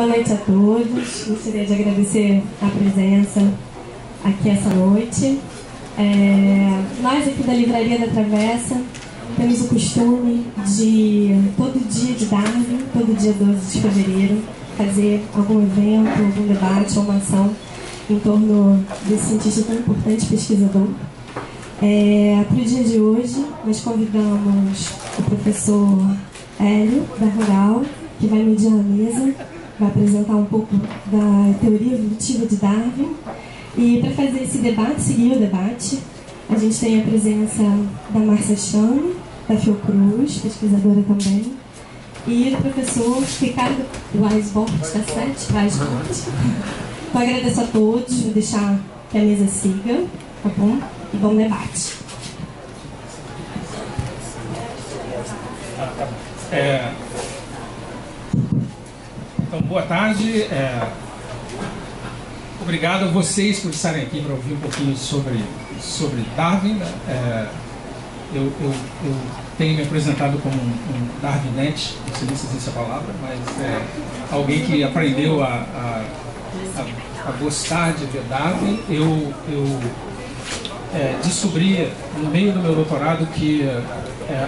Boa noite a todos. Gostaria de agradecer a presença aqui essa noite. Nós aqui da Livraria da Travessa temos o costume de, todo dia de Darwin, todo dia 12 de fevereiro, fazer algum evento, algum debate ou uma ação em torno desse cientista tão importante, pesquisador. Para o dia de hoje, nós convidamos o professor Hélio, da Rural, que vai mediar a mesa, vai apresentar um pouco da teoria evolutiva de Darwin. E para fazer esse debate, seguir o debate, a gente tem a presença da Márcia Chame, da Fiocruz, pesquisadora também, e do professor Ricardo Weisbord, da SET, Weisbord. Então agradeço a todos, vou deixar que a mesa siga, tá bom? E bom debate. Então, boa tarde. Obrigado a vocês por estarem aqui para ouvir um pouquinho sobre Darwin. Eu tenho me apresentado como um Darwinete, não sei se existe essa palavra, mas alguém que aprendeu a gostar de ver Darwin. Eu descobri no meio do meu doutorado que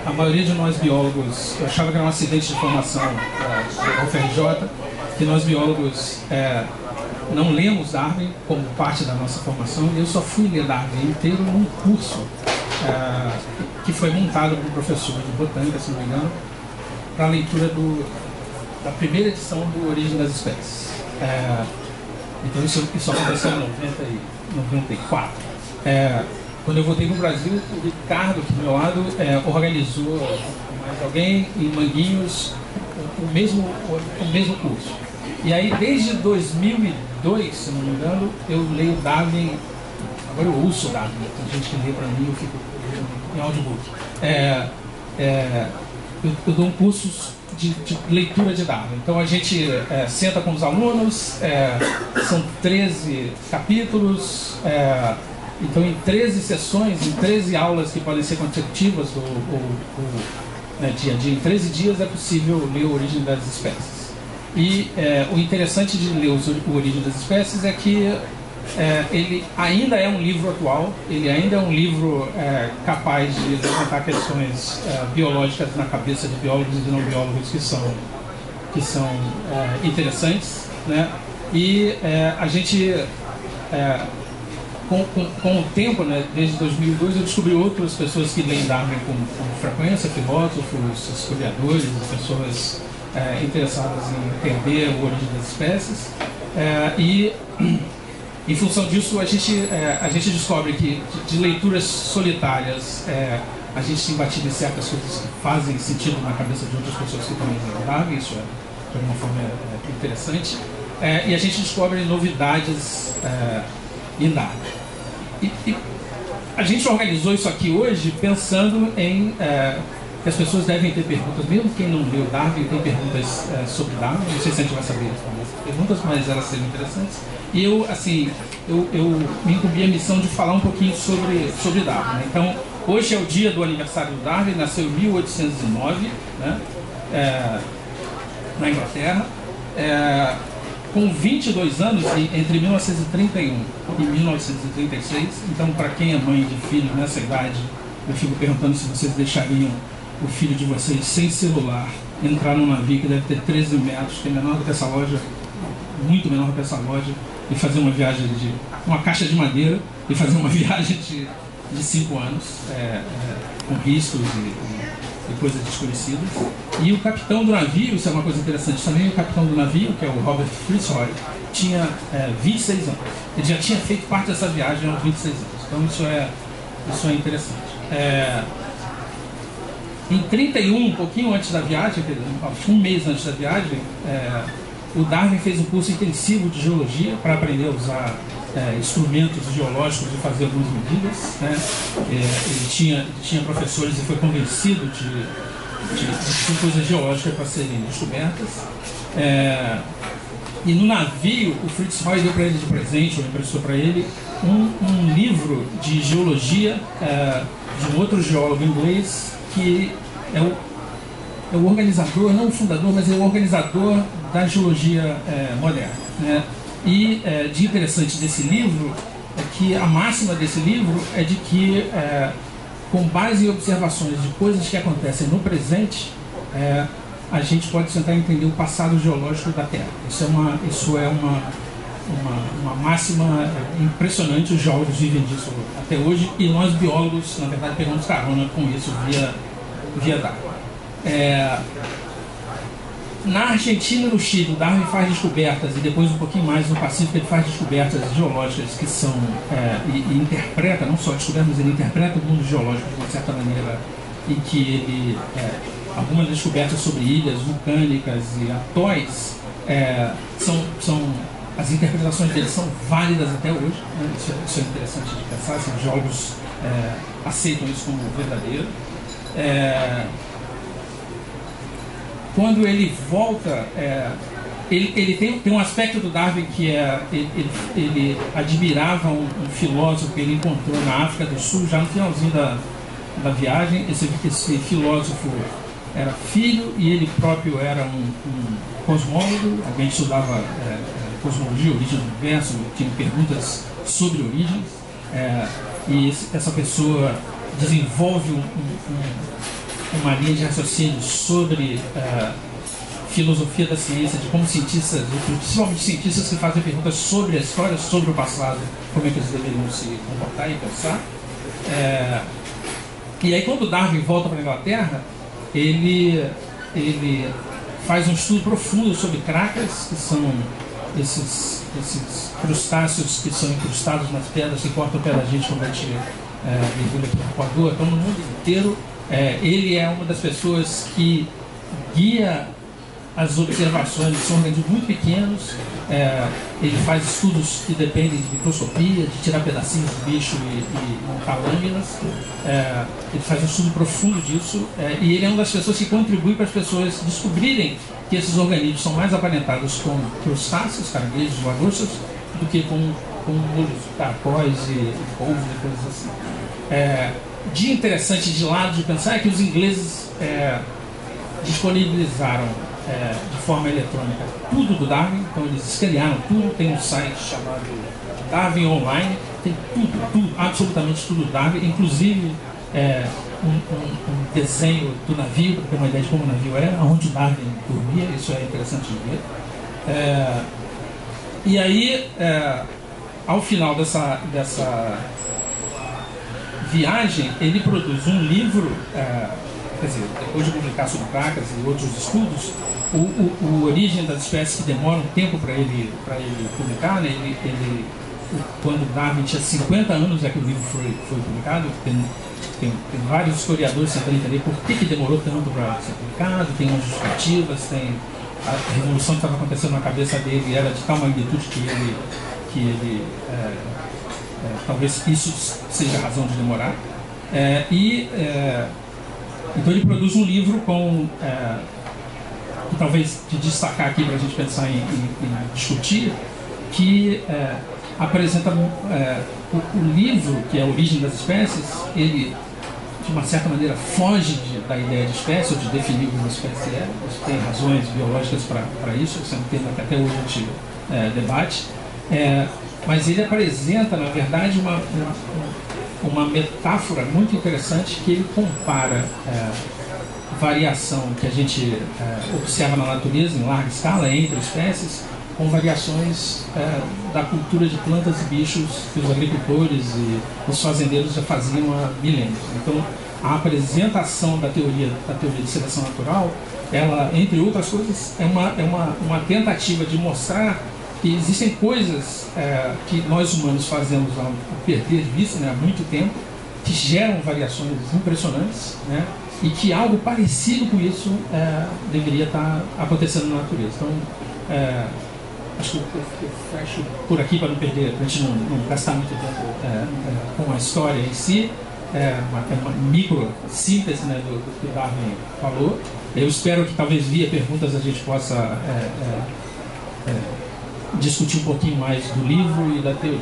a maioria de nós biólogos, eu achava que era um acidente de formação da UFRJ, que nós biólogos não lemos Darwin como parte da nossa formação, e eu só fui ler Darwin inteiro num curso que foi montado por um professor de botânica, se não me engano, para a leitura da primeira edição do Origem das Espécies. Então isso aconteceu em 94. Quando eu voltei para o Brasil, o Ricardo, aqui do meu lado, organizou com mais alguém em Manguinhos o mesmo curso. E aí, desde 2002, se não me engano, eu leio Darwin. Agora eu ouço Darwin, tem gente que lê para mim, eu fico em audiobook. Eu dou um curso de leitura de Darwin. Então a gente senta com os alunos, são 13 capítulos, então em 13 sessões, em 13 aulas que podem ser consecutivas, dia a dia, em 13 dias é possível ler a Origem das Espécies. E o interessante de ler o Origem das Espécies é que ele ainda é um livro atual, ele ainda é um livro capaz de levantar questões biológicas na cabeça de biólogos e de não biólogos que são interessantes, né? E a gente, com o tempo, né, desde 2002, eu descobri outras pessoas que leem Darwin com frequência, filósofos, historiadores, pessoas interessadas em entender a origem das espécies, e em função disso a gente descobre que de leituras solitárias a gente se imbativa em certas coisas que fazem sentido na cabeça de outras pessoas que também leem Darwin. Isso de uma forma interessante, e a gente descobre novidades em Darwin. E a gente organizou isso aqui hoje pensando em que as pessoas devem ter perguntas, mesmo quem não leu Darwin tem perguntas sobre Darwin. Não sei se a gente vai saber responder essas perguntas, mas elas seriam interessantes. E eu me incumbi a missão de falar um pouquinho sobre Darwin, né? Então, hoje é o dia do aniversário do Darwin, nasceu em 1809, né? Na Inglaterra. Com 22 anos, entre 1931 e 1936, então, para quem é mãe de filho nessa idade, eu fico perguntando se vocês deixariam o filho de vocês sem celular entrar num navio que deve ter 13 metros, que é menor do que essa loja, muito menor do que essa loja, e fazer uma viagem de uma caixa de madeira, e fazer uma viagem de 5 anos, com riscos e coisas desconhecidas. E o capitão do navio, isso é uma coisa interessante também, o capitão do navio, que é o Robert Fitzroy, tinha 26 anos. Ele já tinha feito parte dessa viagem aos 26 anos. Então isso é interessante. Em 31, um pouquinho antes da viagem, um mês antes da viagem, o Darwin fez um curso intensivo de geologia para aprender a usar instrumentos geológicos e fazer algumas medidas, né? Ele tinha professores e foi convencido de coisas geológicas para serem descobertas. E no navio, o Fitzroy deu para ele de presente, ou emprestou para ele, um livro de geologia de um outro geólogo inglês, que é o organizador, não o fundador, mas é o organizador da geologia moderna, né? E de interessante desse livro é que a máxima desse livro é de que, com base em observações de coisas que acontecem no presente, a gente pode tentar entender o passado geológico da Terra. Isso é uma máxima impressionante. Os geólogos vivem disso até hoje e nós biólogos, na verdade, pegamos carona com isso via Darwin. Na Argentina e no Chile, o Darwin faz descobertas, e depois um pouquinho mais no Pacífico ele faz descobertas geológicas que são, e interpreta, não só descobertas, mas ele interpreta o mundo geológico de uma certa maneira, em que ele, algumas descobertas sobre ilhas vulcânicas e atóis, as interpretações dele são válidas até hoje, né? Isso é interessante de pensar, os geólogos aceitam isso como verdadeiro. Quando ele volta, ele tem um aspecto do Darwin que ele admirava um filósofo que ele encontrou na África do Sul, já no finalzinho da viagem. Esse filósofo era filho e ele próprio era um cosmólogo, alguém que estudava cosmologia, origem do universo, tinha perguntas sobre origens, e essa pessoa desenvolve uma linha de raciocínio sobre filosofia da ciência, de como cientistas, principalmente cientistas que fazem perguntas sobre a história, sobre o passado, como é que eles deveriam se comportar e pensar. E aí, quando Darwin volta para a Inglaterra, ele faz um estudo profundo sobre cracas, que são esses crustáceos que são incrustados nas pedras que cortam o pé da gente quando a gente mergulha para o Equador. Então, no mundo inteiro, ele é uma das pessoas que guia as observações. São organismos muito pequenos. Ele faz estudos que dependem de microscopia, de tirar pedacinhos do bicho e montar lâminas. Ele faz um estudo profundo disso, e ele é uma das pessoas que contribui para as pessoas descobrirem que esses organismos são mais aparentados com crustáceos, caranguejos, lagostas, do que com caracóis e polvos e coisas assim. De interessante de lado de pensar é que os ingleses disponibilizaram de forma eletrônica tudo do Darwin. Então eles escanearam tudo, tem um site chamado Darwin Online, tem tudo, absolutamente tudo do Darwin, inclusive um desenho do navio, para ter uma ideia de como o navio onde o Darwin dormia. Isso é interessante de ver. E aí, ao final dessa viagem, ele produz um livro, quer dizer, depois de publicar sobre cracas e outros estudos, o Origem das Espécies, que demora um tempo para ele publicar, né? Quando Darwin tinha 50 anos é que o livro foi publicado. Tem vários historiadores tentando entender por que demorou tanto para ser publicado, tem umas justificativas, tem a revolução que estava acontecendo na cabeça dele era de tal magnitude que ele talvez isso seja a razão de demorar. Então ele produz um livro que talvez de destacar aqui para a gente pensar em discutir, que apresenta o livro, que é a Origem das Espécies. Ele, de uma certa maneira, foge da ideia de espécie, ou de definir o que uma espécie é. Tem razões biológicas para isso, isso é um tema que até hoje a gente debate. Mas ele apresenta, na verdade, uma metáfora muito interessante, que ele compara variação que a gente observa na natureza em larga escala entre espécies com variações da cultura de plantas e bichos que os agricultores e os fazendeiros já faziam há milênios. Então, a apresentação da teoria de seleção natural, ela, entre outras coisas, é uma tentativa de mostrar que existem coisas que nós humanos fazemos ao perder de vista, né, há muito tempo, que geram variações impressionantes, né, e que algo parecido com isso deveria estar acontecendo na natureza. Então, acho que eu fecho por aqui para não perder, para a gente não gastar muito tempo com a história em si. Uma micro síntese, né, do que o Darwin falou. Eu espero que talvez via perguntas a gente possa discutir um pouquinho mais do livro e da teoria.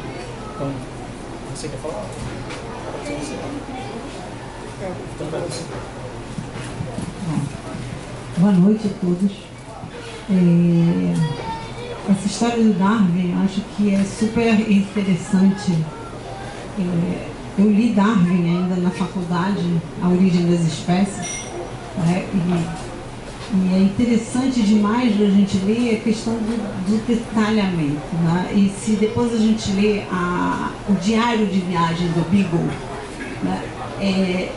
Então, você quer falar? Boa noite a todos. Essa história do Darwin, acho que é super interessante. Eu li Darwin ainda na faculdade, A Origem das Espécies, né? E é interessante demais a gente ler a questão do detalhamento, né? E se depois a gente lê o diário de viagem do Beagle, né?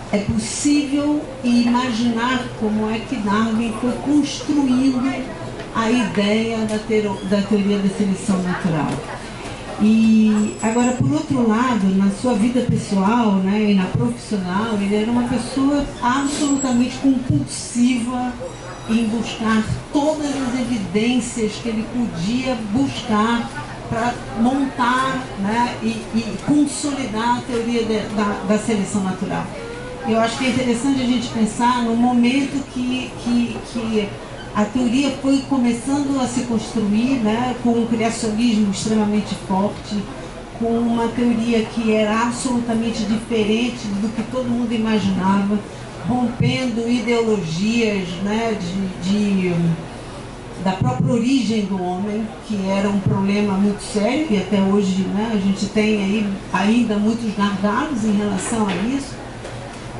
É possível imaginar como é que Darwin foi construindo a ideia da teoria da seleção natural. E agora, por outro lado, na sua vida pessoal, né, e na profissional, ele era uma pessoa absolutamente compulsiva em buscar todas as evidências que ele podia buscar para montar, né, e consolidar a teoria da seleção natural. Eu acho que é interessante a gente pensar no momento que a teoria foi começando a se construir, né, com um criacionismo extremamente forte, com uma teoria que era absolutamente diferente do que todo mundo imaginava, rompendo ideologias, né, da própria origem do homem, que era um problema muito sério, e até hoje, né, a gente tem aí ainda muitos gargalos em relação a isso.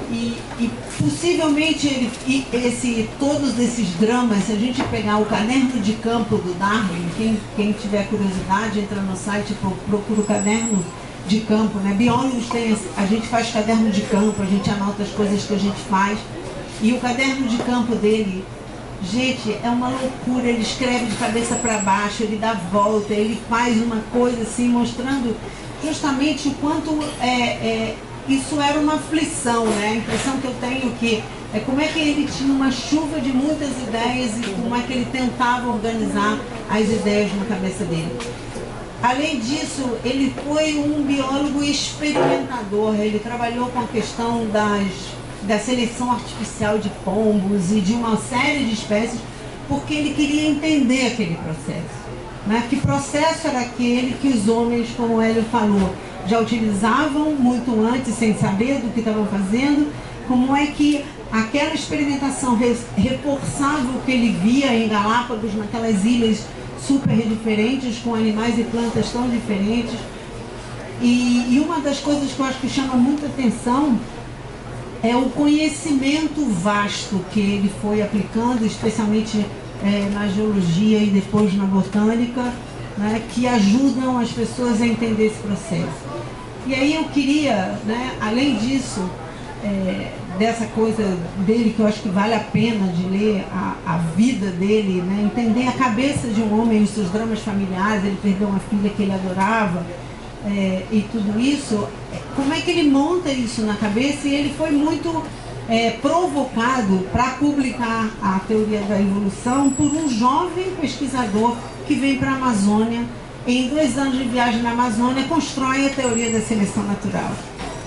E possivelmente todos esses dramas, se a gente pegar o caderno de campo do Darwin, quem tiver curiosidade, entra no site e procura o caderno de campo, né? Biólogos a gente faz caderno de campo, a gente anota as coisas que a gente faz, e o caderno de campo dele, gente, é uma loucura. Ele escreve de cabeça para baixo, ele dá volta, ele faz uma coisa assim, mostrando justamente o quanto isso era uma aflição, né? A impressão que eu tenho é como é que ele tinha uma chuva de muitas ideias e como é que ele tentava organizar as ideias na cabeça dele. Além disso, ele foi um biólogo experimentador. Ele trabalhou com a questão da seleção artificial de pombos e de uma série de espécies, porque ele queria entender aquele processo, né? Que processo era aquele que os homens, como o Hélio falou, já utilizavam muito antes, sem saber do que estavam fazendo, como é que aquela experimentação reforçava o que ele via em Galápagos, naquelas ilhas super diferentes, com animais e plantas tão diferentes. E uma das coisas que eu acho que chama muita atenção é o conhecimento vasto que ele foi aplicando, especialmente na geologia e depois na botânica, né, que ajudam as pessoas a entender esse processo. E aí eu queria, né, além disso, dessa coisa dele, que eu acho que vale a pena de ler a vida dele, né, entender a cabeça de um homem, os seus dramas familiares, ele perdeu uma filha que ele adorava, e tudo isso, como é que ele monta isso na cabeça. E ele foi muito provocado para publicar a teoria da evolução por um jovem pesquisador que vem para a Amazônia. Em 2 anos de viagem na Amazônia, constrói a teoria da seleção natural.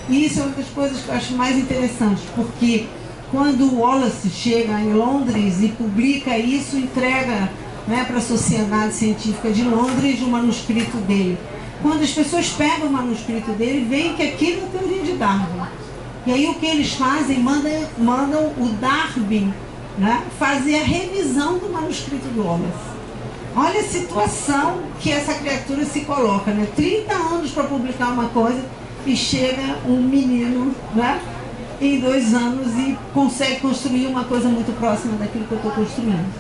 E isso é uma das coisas que eu acho mais interessantes, porque quando o Wallace chega em Londres e publica isso, entrega, né, para a Sociedade Científica de Londres o manuscrito dele. Quando as pessoas pegam o manuscrito dele, veem que aquilo é a teoria de Darwin. E aí o que eles fazem? Mandam o Darwin, né, fazer a revisão do manuscrito do Wallace. Olha a situação que essa criatura se coloca, né? 30 anos para publicar uma coisa e chega um menino, né, em 2 anos e consegue construir uma coisa muito próxima daquilo que eu estou construindo.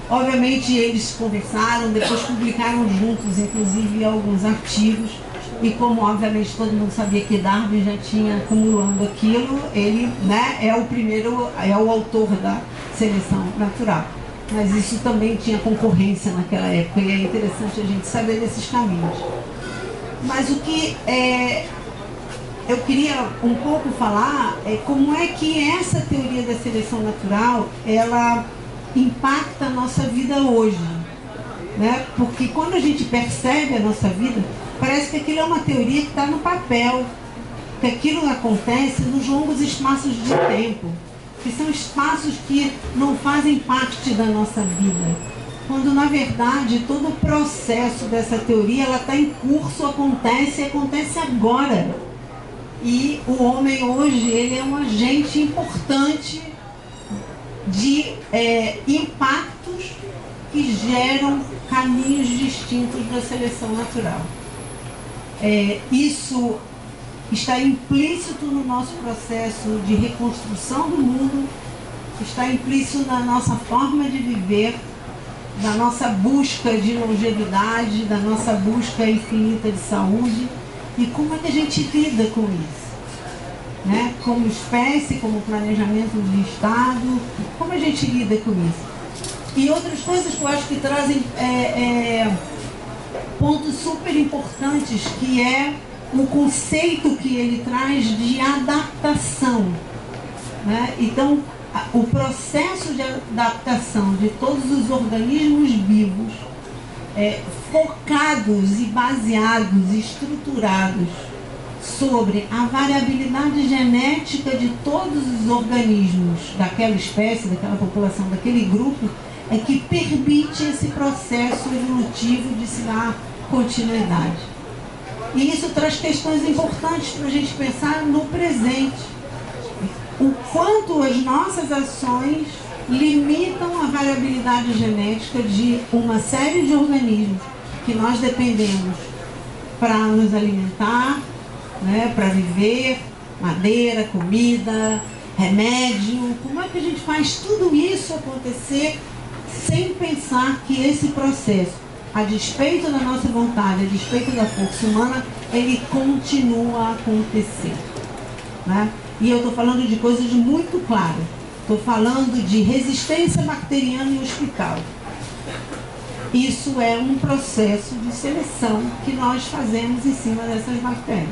Obviamente eles conversaram, depois publicaram juntos, inclusive alguns artigos, e como obviamente todo mundo sabia que Darwin já tinha acumulando aquilo, ele, né, é o autor da seleção natural. Mas isso também tinha concorrência naquela época, e é interessante a gente saber desses caminhos. Mas o que eu queria um pouco falar é como é que essa teoria da seleção natural, ela impacta a nossa vida hoje, né? Porque quando a gente percebe a nossa vida, parece que aquilo é uma teoria que está no papel, que aquilo acontece nos longos espaços de tempo, que são espaços que não fazem parte da nossa vida, quando na verdade todo o processo dessa teoria ela está em curso, acontece agora. E o homem hoje, ele é um agente importante de impactos que geram caminhos distintos da seleção natural. Isso está implícito no nosso processo de reconstrução do mundo, está implícito na nossa forma de viver, da nossa busca de longevidade, da nossa busca infinita de saúde, e como é que a gente lida com isso, né? Como espécie, como planejamento de Estado, como a gente lida com isso. E outras coisas que eu acho que trazem pontos super importantes, que é o conceito que ele traz de adaptação, né? Então, o processo de adaptação de todos os organismos vivos, focados e baseados, estruturados sobre a variabilidade genética de todos os organismos daquela espécie, daquela população, daquele grupo, é que permite esse processo evolutivo de se dar continuidade. E isso traz questões importantes para a gente pensar no presente. O quanto as nossas ações limitam a variabilidade genética de uma série de organismos que nós dependemos para nos alimentar, né, para viver, madeira, comida, remédio. Como é que a gente faz tudo isso acontecer sem pensar que esse processo, a despeito da nossa vontade, a despeito da força humana, ele continua a acontecer, né? E eu estou falando de coisas muito claras. Estou falando de resistência bacteriana em hospital. Isso é um processo de seleção que nós fazemos em cima dessas bactérias.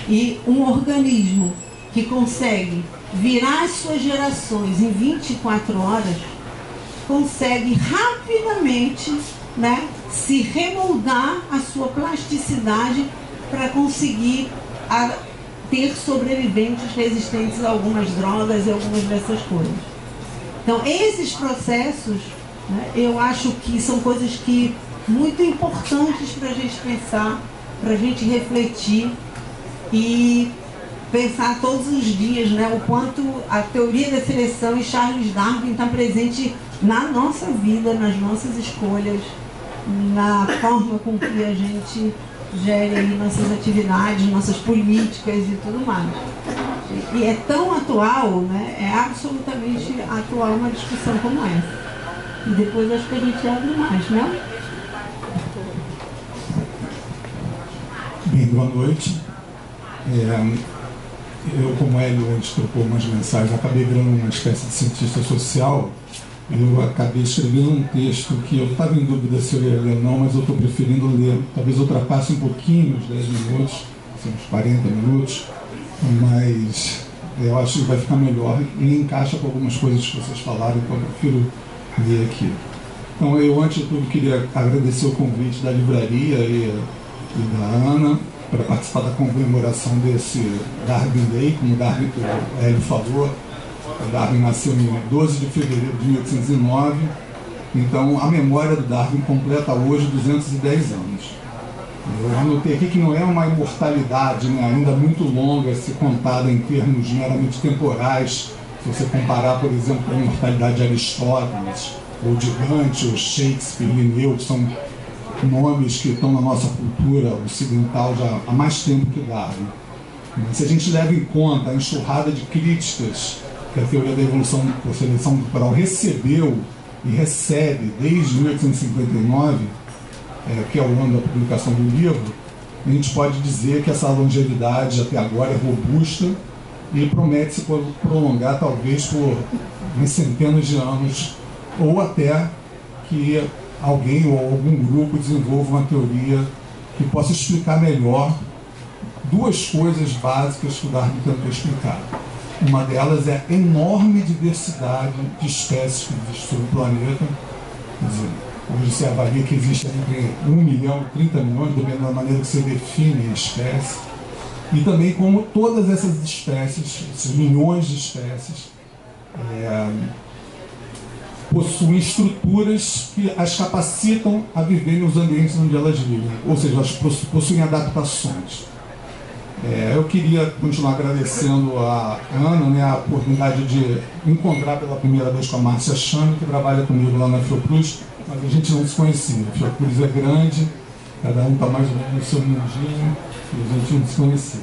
E um organismo que consegue virar as suas gerações em 24 horas, consegue rapidamente, né, se remoldar a sua plasticidade para conseguir ter sobreviventes resistentes a algumas drogas e algumas dessas coisas. Então, esses processos, né, eu acho que são coisas que muito importantes para a gente pensar, para a gente refletir e pensar todos os dias, né, o quanto a teoria da seleção e Charles Darwin está presente na nossa vida, nas nossas escolhas, na forma com que a gente gere aí nossas atividades, nossas políticas e tudo mais. E é tão atual, né? É absolutamente atual uma discussão como essa. E depois acho que a gente abre mais, né? Bem, boa noite. Eu, como Hélio antes trocou umas mensagens, acabei virando uma espécie de cientista social. Eu acabei escrevendo um texto que eu estava em dúvida se eu ia ler ou não, mas eu estou preferindo ler. Talvez ultrapasse um pouquinho os 10 minutos, uns 40 minutos, mas eu acho que vai ficar melhor e encaixa com algumas coisas que vocês falaram, então eu prefiro ler aqui. Então, eu, antes de tudo, queria agradecer o convite da livraria e da Ana para participar da comemoração desse Darwin Day, como o Hélio falou. Darwin nasceu em 12 de fevereiro de 1809, então a memória do Darwin completa hoje 210 anos. Eu anotei aqui que não é uma imortalidade, né, ainda muito longa, a ser contada em termos meramente temporais, se você comparar, por exemplo, com a imortalidade de Aristóteles, ou de Dante, ou Shakespeare, Linneu, que são nomes que estão na nossa cultura ocidental já há mais tempo que Darwin. Mas se a gente leva em conta a enxurrada de críticas que a teoria da evolução por seleção natural recebeu e recebe desde 1859, que é o ano da publicação do livro, a gente pode dizer que essa longevidade até agora é robusta e promete se prolongar talvez por centenas de anos, ou até que alguém ou algum grupo desenvolva uma teoria que possa explicar melhor duas coisas básicas que o Darwin tentou explicar. Uma delas é a enorme diversidade de espécies que existe sobre o planeta. Quer dizer, hoje se avalia que existe entre 1 milhão e 30 milhões, dependendo da maneira que você define a espécie. E também como todas essas espécies, esses milhões de espécies, possuem estruturas que as capacitam a viver nos ambientes onde elas vivem. Ou seja, elas possuem adaptações. Eu queria continuar agradecendo a Ana, né, a oportunidade de encontrar pela primeira vez com a Márcia Chame, que trabalha comigo lá na Fiocruz, mas a gente não se conhecia. A Fiocruz é grande, cada um está mais ou menos no seu mundinho, e a gente não se conhecia.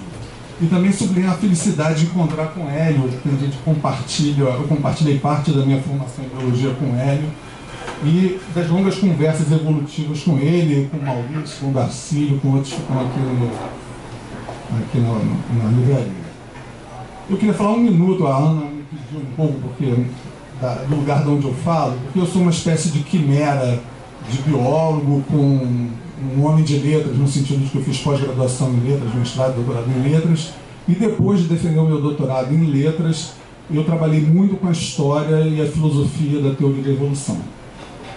E também sublinhar a felicidade de encontrar com o Hélio, que a gente compartilha, eu compartilhei parte da minha formação em biologia com o Hélio, e das longas conversas evolutivas com ele, com o Maurício, com o Darcílio, com outros que estão aqui na livraria. Eu queria falar um minuto, a Ana me pediu um pouco do lugar de onde eu falo, porque eu sou uma espécie de quimera de biólogo com um homem de letras, no sentido de que eu fiz pós-graduação em letras, mestrado e doutorado em letras, e depois de defender o meu doutorado em letras, eu trabalhei muito com a história e a filosofia da teoria da evolução.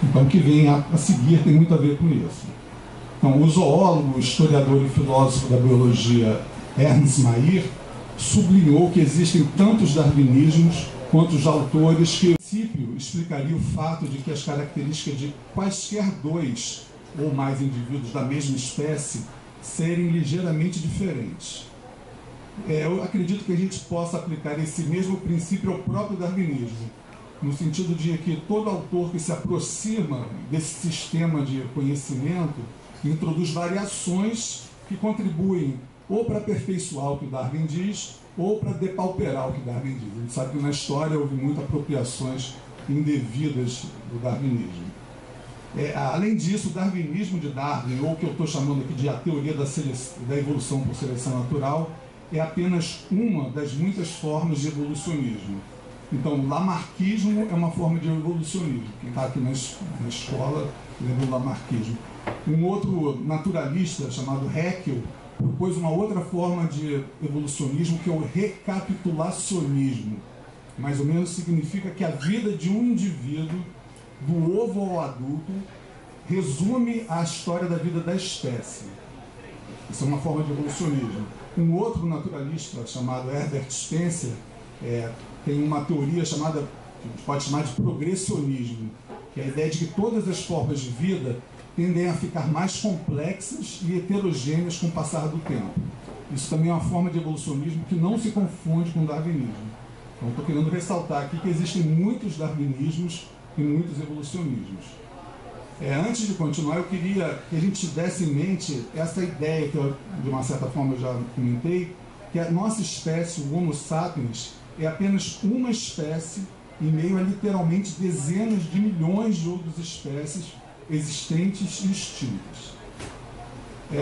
Então, o que vem a seguir tem muito a ver com isso. Então, o zoólogo, historiador e filósofo da biologia Ernst Mayr sublinhou que existem tantos darwinismos quanto os autores que, no princípio, explicaria o fato de que as características de quaisquer dois ou mais indivíduos da mesma espécie serem ligeiramente diferentes. Eu acredito que a gente possa aplicar esse mesmo princípio ao próprio darwinismo, no sentido de que todo autor que se aproxima desse sistema de conhecimento introduz variações que contribuem ou para aperfeiçoar o que Darwin diz, ou para depauperar o que Darwin diz. A gente sabe que na história houve muitas apropriações indevidas do darwinismo. Além disso, o darwinismo de Darwin, ou o que eu estou chamando aqui de a teoria da evolução por seleção natural, é apenas uma das muitas formas de evolucionismo. Então, o lamarckismo é uma forma de evolucionismo. Quem está aqui na escola lembra o lamarckismo. Um outro naturalista chamado Haeckel propôs uma outra forma de evolucionismo, que é o recapitulacionismo. Mais ou menos significa que a vida de um indivíduo, do ovo ao adulto, resume a história da vida da espécie. Isso é uma forma de evolucionismo. Um outro naturalista chamado Herbert Spencer tem uma teoria chamada, que a gente pode chamar de progressionismo, que é a ideia de que todas as formas de vida tendem a ficar mais complexas e heterogêneas com o passar do tempo. Isso também é uma forma de evolucionismo que não se confunde com o darwinismo. Então, estou querendo ressaltar aqui que existem muitos darwinismos e muitos evolucionismos. Antes de continuar, eu queria que a gente tivesse em mente essa ideia que eu, de uma certa forma, eu já comentei, que a nossa espécie, o Homo sapiens, é apenas uma espécie em meio a literalmente dezenas de milhões de outras espécies existentes e extintas.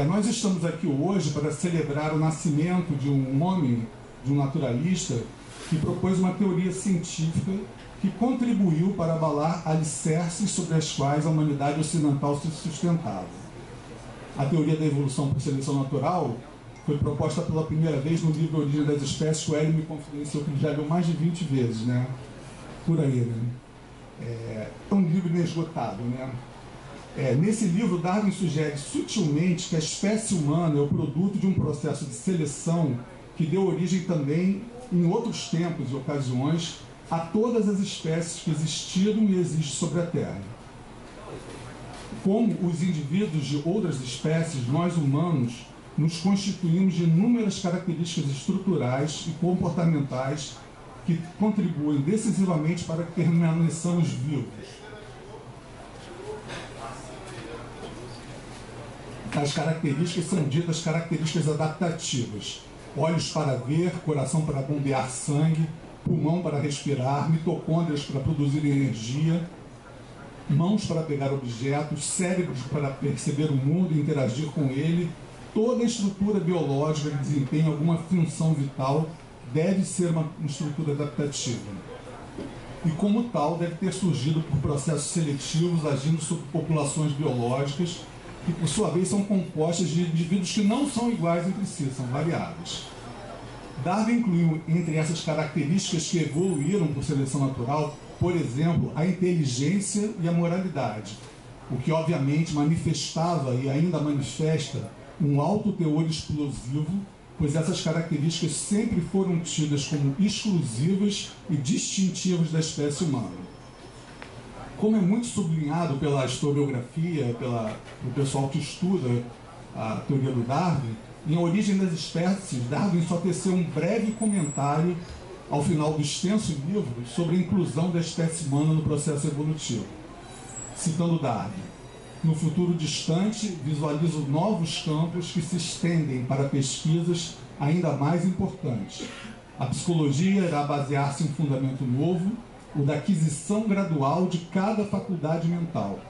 Nós estamos aqui hoje para celebrar o nascimento de um homem, de um naturalista, que propôs uma teoria científica que contribuiu para abalar alicerces sobre as quais a humanidade ocidental se sustentava. A teoria da evolução por seleção natural foi proposta pela primeira vez no livro Origem das Espécies, que o Hélio me confidenciou que ele já leu mais de 20 vezes, né? Por aí, né? É um livro inesgotável, né? Nesse livro, Darwin sugere sutilmente que a espécie humana é o produto de um processo de seleção que deu origem também, em outros tempos e ocasiões, a todas as espécies que existiram e existem sobre a Terra. Como os indivíduos de outras espécies, nós humanos nos constituímos de inúmeras características estruturais e comportamentais que contribuem decisivamente para que permaneçamos vivos. As características são ditas características adaptativas: olhos para ver, coração para bombear sangue, pulmão para respirar, mitocôndrias para produzir energia, mãos para pegar objetos, cérebros para perceber o mundo e interagir com ele. Toda estrutura biológica que desempenha alguma função vital deve ser uma estrutura adaptativa. E, como tal, deve ter surgido por processos seletivos agindo sobre populações biológicas que, por sua vez, são compostas de indivíduos que não são iguais entre si, são variáveis. Darwin incluiu entre essas características que evoluíram por seleção natural, por exemplo, a inteligência e a moralidade, o que obviamente manifestava e ainda manifesta um alto teor explosivo, pois essas características sempre foram tidas como exclusivas e distintivas da espécie humana. Como é muito sublinhado pela historiografia, pelo pessoal que estuda a teoria do Darwin, Em A Origem das Espécies, Darwin só teceu um breve comentário ao final do extenso livro sobre a inclusão da espécie humana no processo evolutivo. Citando Darwin: no futuro distante, visualizo novos campos que se estendem para pesquisas ainda mais importantes. A psicologia irá basear-se em um fundamento novo, o da aquisição gradual de cada faculdade mental.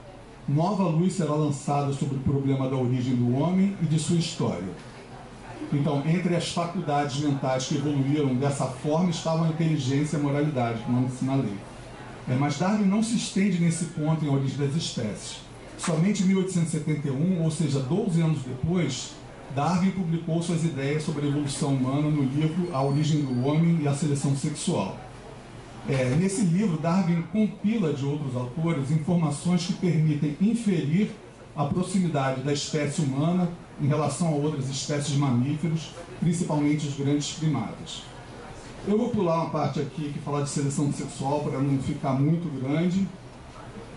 Nova luz será lançada sobre o problema da origem do homem e de sua história. Então, entre as faculdades mentais que evoluíram dessa forma estavam a inteligência e a moralidade, como ensina a lei. Mas Darwin não se estende nesse ponto em A Origem das Espécies. Somente em 1871, ou seja, 12 anos depois, Darwin publicou suas ideias sobre a evolução humana no livro A Origem do Homem e a Seleção Sexual. Nesse livro, Darwin compila de outros autores informações que permitem inferir a proximidade da espécie humana em relação a outras espécies de mamíferos, principalmente os grandes primatas. Eu vou pular uma parte aqui que fala de seleção sexual para não ficar muito grande.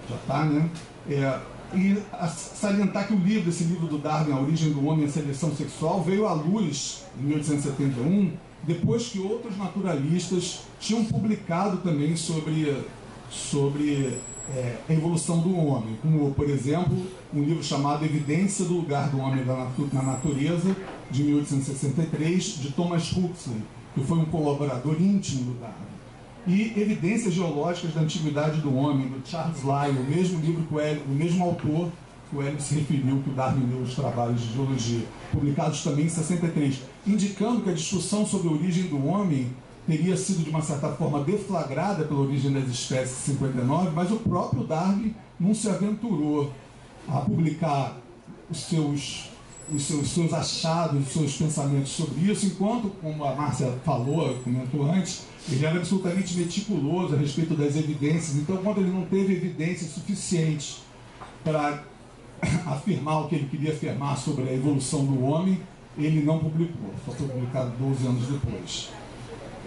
Já está, né? E salientar que esse livro do Darwin, A Origem do Homem e a Seleção Sexual, veio à luz em 1871, depois que outros naturalistas tinham publicado também sobre a evolução do homem, como, por exemplo, um livro chamado Evidência do Lugar do Homem na Natureza, de 1863, de Thomas Huxley, que foi um colaborador íntimo do Darwin. E Evidências Geológicas da Antiguidade do Homem, do Charles Lyell, o mesmo livro o mesmo autor que o Hélio se referiu, que o Darwin leu os trabalhos de geologia, publicados também em 63, indicando que a discussão sobre a origem do homem teria sido, de uma certa forma, deflagrada pela Origem das Espécies em 59, mas o próprio Darwin não se aventurou a publicar os seus achados, os seus pensamentos sobre isso, enquanto, como a Márcia comentou antes, ele era absolutamente meticuloso a respeito das evidências. Então, quando ele não teve evidências suficientes para afirmar o que ele queria afirmar sobre a evolução do homem, ele não publicou, só foi publicado 12 anos depois.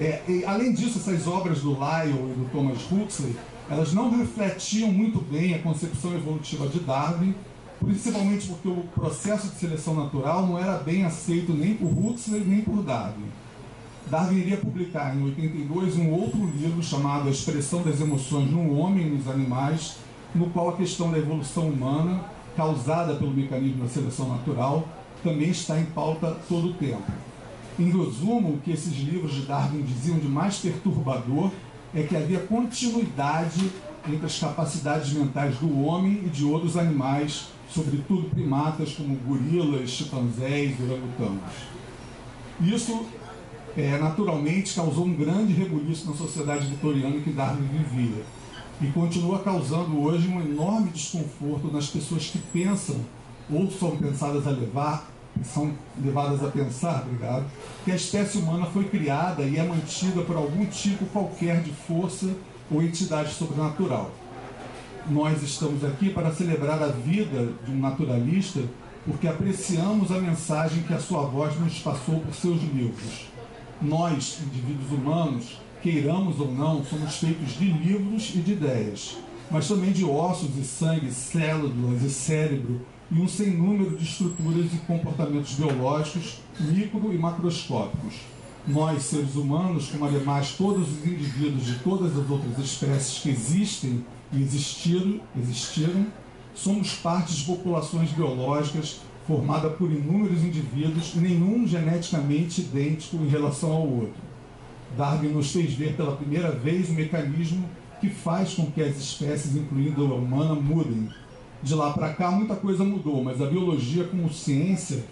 E, além disso, essas obras do Lyell e do Thomas Huxley, elas não refletiam muito bem a concepção evolutiva de Darwin, principalmente porque o processo de seleção natural não era bem aceito nem por Huxley nem por Darwin. Darwin iria publicar em 82 um outro livro chamado A Expressão das Emoções no Homem e nos Animais, no qual a questão da evolução humana, causada pelo mecanismo da seleção natural, também está em pauta todo o tempo. Em resumo, o que esses livros de Darwin diziam de mais perturbador é que havia continuidade entre as capacidades mentais do homem e de outros animais, sobretudo primatas como gorilas, chimpanzés e orangotangos. Isso, naturalmente, causou um grande rebuliço na sociedade vitoriana em que Darwin vivia e continua causando hoje um enorme desconforto nas pessoas que pensam, ou são levadas a pensar, que a espécie humana foi criada e é mantida por algum tipo qualquer de força ou entidade sobrenatural. Nós estamos aqui para celebrar a vida de um naturalista porque apreciamos a mensagem que a sua voz nos passou por seus livros. Nós, indivíduos humanos, queiramos ou não, somos feitos de livros e de ideias, mas também de ossos e sangue, células e cérebro, e um sem número de estruturas e comportamentos biológicos, micro e macroscópicos. Nós, seres humanos, como ademais todos os indivíduos de todas as outras espécies que existem e existiram, somos parte de populações biológicas formadas por inúmeros indivíduos, nenhum geneticamente idêntico em relação ao outro. Darwin nos fez ver pela primeira vez um mecanismo que faz com que as espécies, incluindo a humana, mudem. De lá para cá, muita coisa mudou, mas a biologia, como ciência,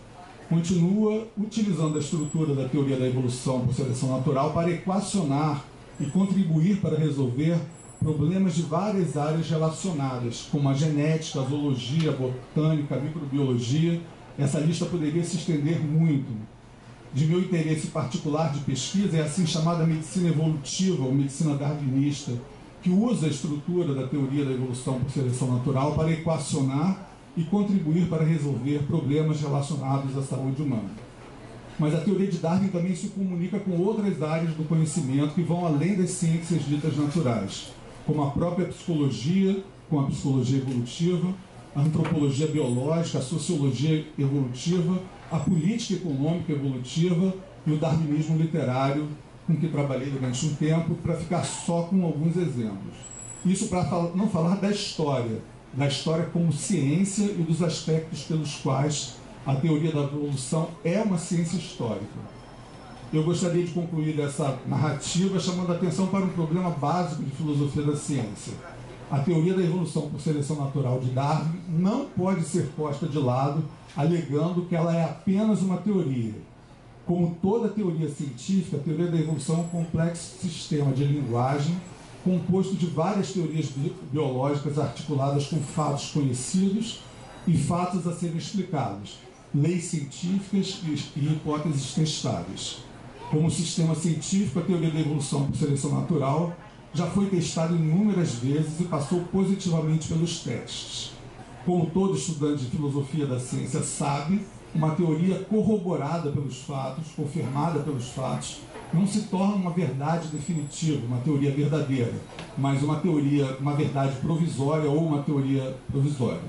continua utilizando a estrutura da teoria da evolução por seleção natural para equacionar e contribuir para resolver problemas de várias áreas relacionadas, como a genética, a zoologia, a botânica, a microbiologia. Essa lista poderia se estender muito. De meu interesse particular de pesquisa é a assim chamada medicina evolutiva ou medicina darwinista, que usa a estrutura da teoria da evolução por seleção natural para equacionar e contribuir para resolver problemas relacionados à saúde humana. Mas a teoria de Darwin também se comunica com outras áreas do conhecimento que vão além das ciências ditas naturais, como a própria psicologia, com a psicologia evolutiva, a antropologia biológica, a sociologia evolutiva, a política econômica evolutiva e o darwinismo literário, com que trabalhei durante um tempo, para ficar só com alguns exemplos. Isso para não falar da história como ciência e dos aspectos pelos quais a teoria da evolução é uma ciência histórica. Eu gostaria de concluir essa narrativa chamando a atenção para um problema básico de filosofia da ciência. A teoria da evolução por seleção natural de Darwin não pode ser posta de lado, alegando que ela é apenas uma teoria. Como toda teoria científica, a teoria da evolução é um complexo sistema de linguagem composto de várias teorias biológicas articuladas com fatos conhecidos e fatos a serem explicados, leis científicas e hipóteses testáveis. Como sistema científico, a teoria da evolução por seleção natural já foi testada inúmeras vezes e passou positivamente pelos testes. Como todo estudante de filosofia da ciência sabe, uma teoria corroborada pelos fatos, confirmada pelos fatos, não se torna uma verdade definitiva, uma teoria verdadeira, mas uma verdade provisória ou uma teoria provisória.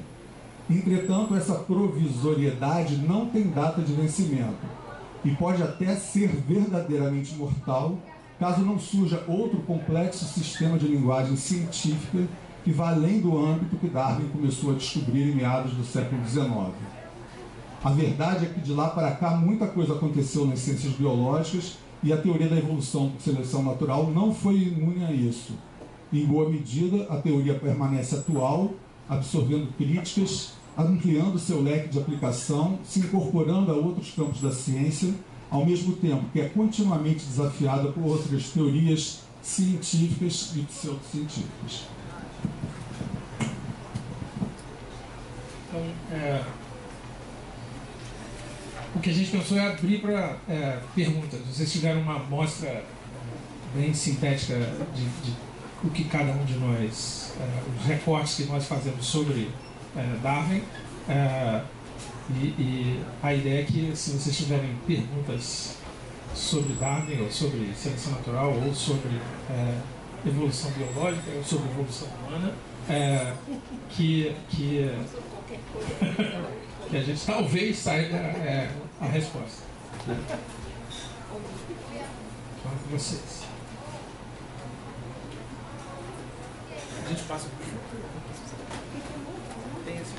Entretanto, essa provisoriedade não tem data de vencimento e pode até ser verdadeiramente mortal, caso não surja outro complexo sistema de linguagem científica que vá além do âmbito que Darwin começou a descobrir em meados do século XIX. A verdade é que de lá para cá muita coisa aconteceu nas ciências biológicas e a teoria da evolução por seleção natural não foi imune a isso. Em boa medida, a teoria permanece atual, absorvendo críticas, ampliando seu leque de aplicação, se incorporando a outros campos da ciência, ao mesmo tempo que é continuamente desafiada por outras teorias científicas e pseudocientíficas. Então, o que a gente pensou é abrir para perguntas. Vocês tiveram uma amostra bem sintética de o que cada um de nós, os recortes que nós fazemos sobre Darwin, e a ideia é que, se vocês tiverem perguntas sobre Darwin, ou sobre seleção natural, ou sobre evolução biológica, ou sobre evolução humana, que a gente talvez saiba a resposta. Vamos com vocês. A gente passa por tem esse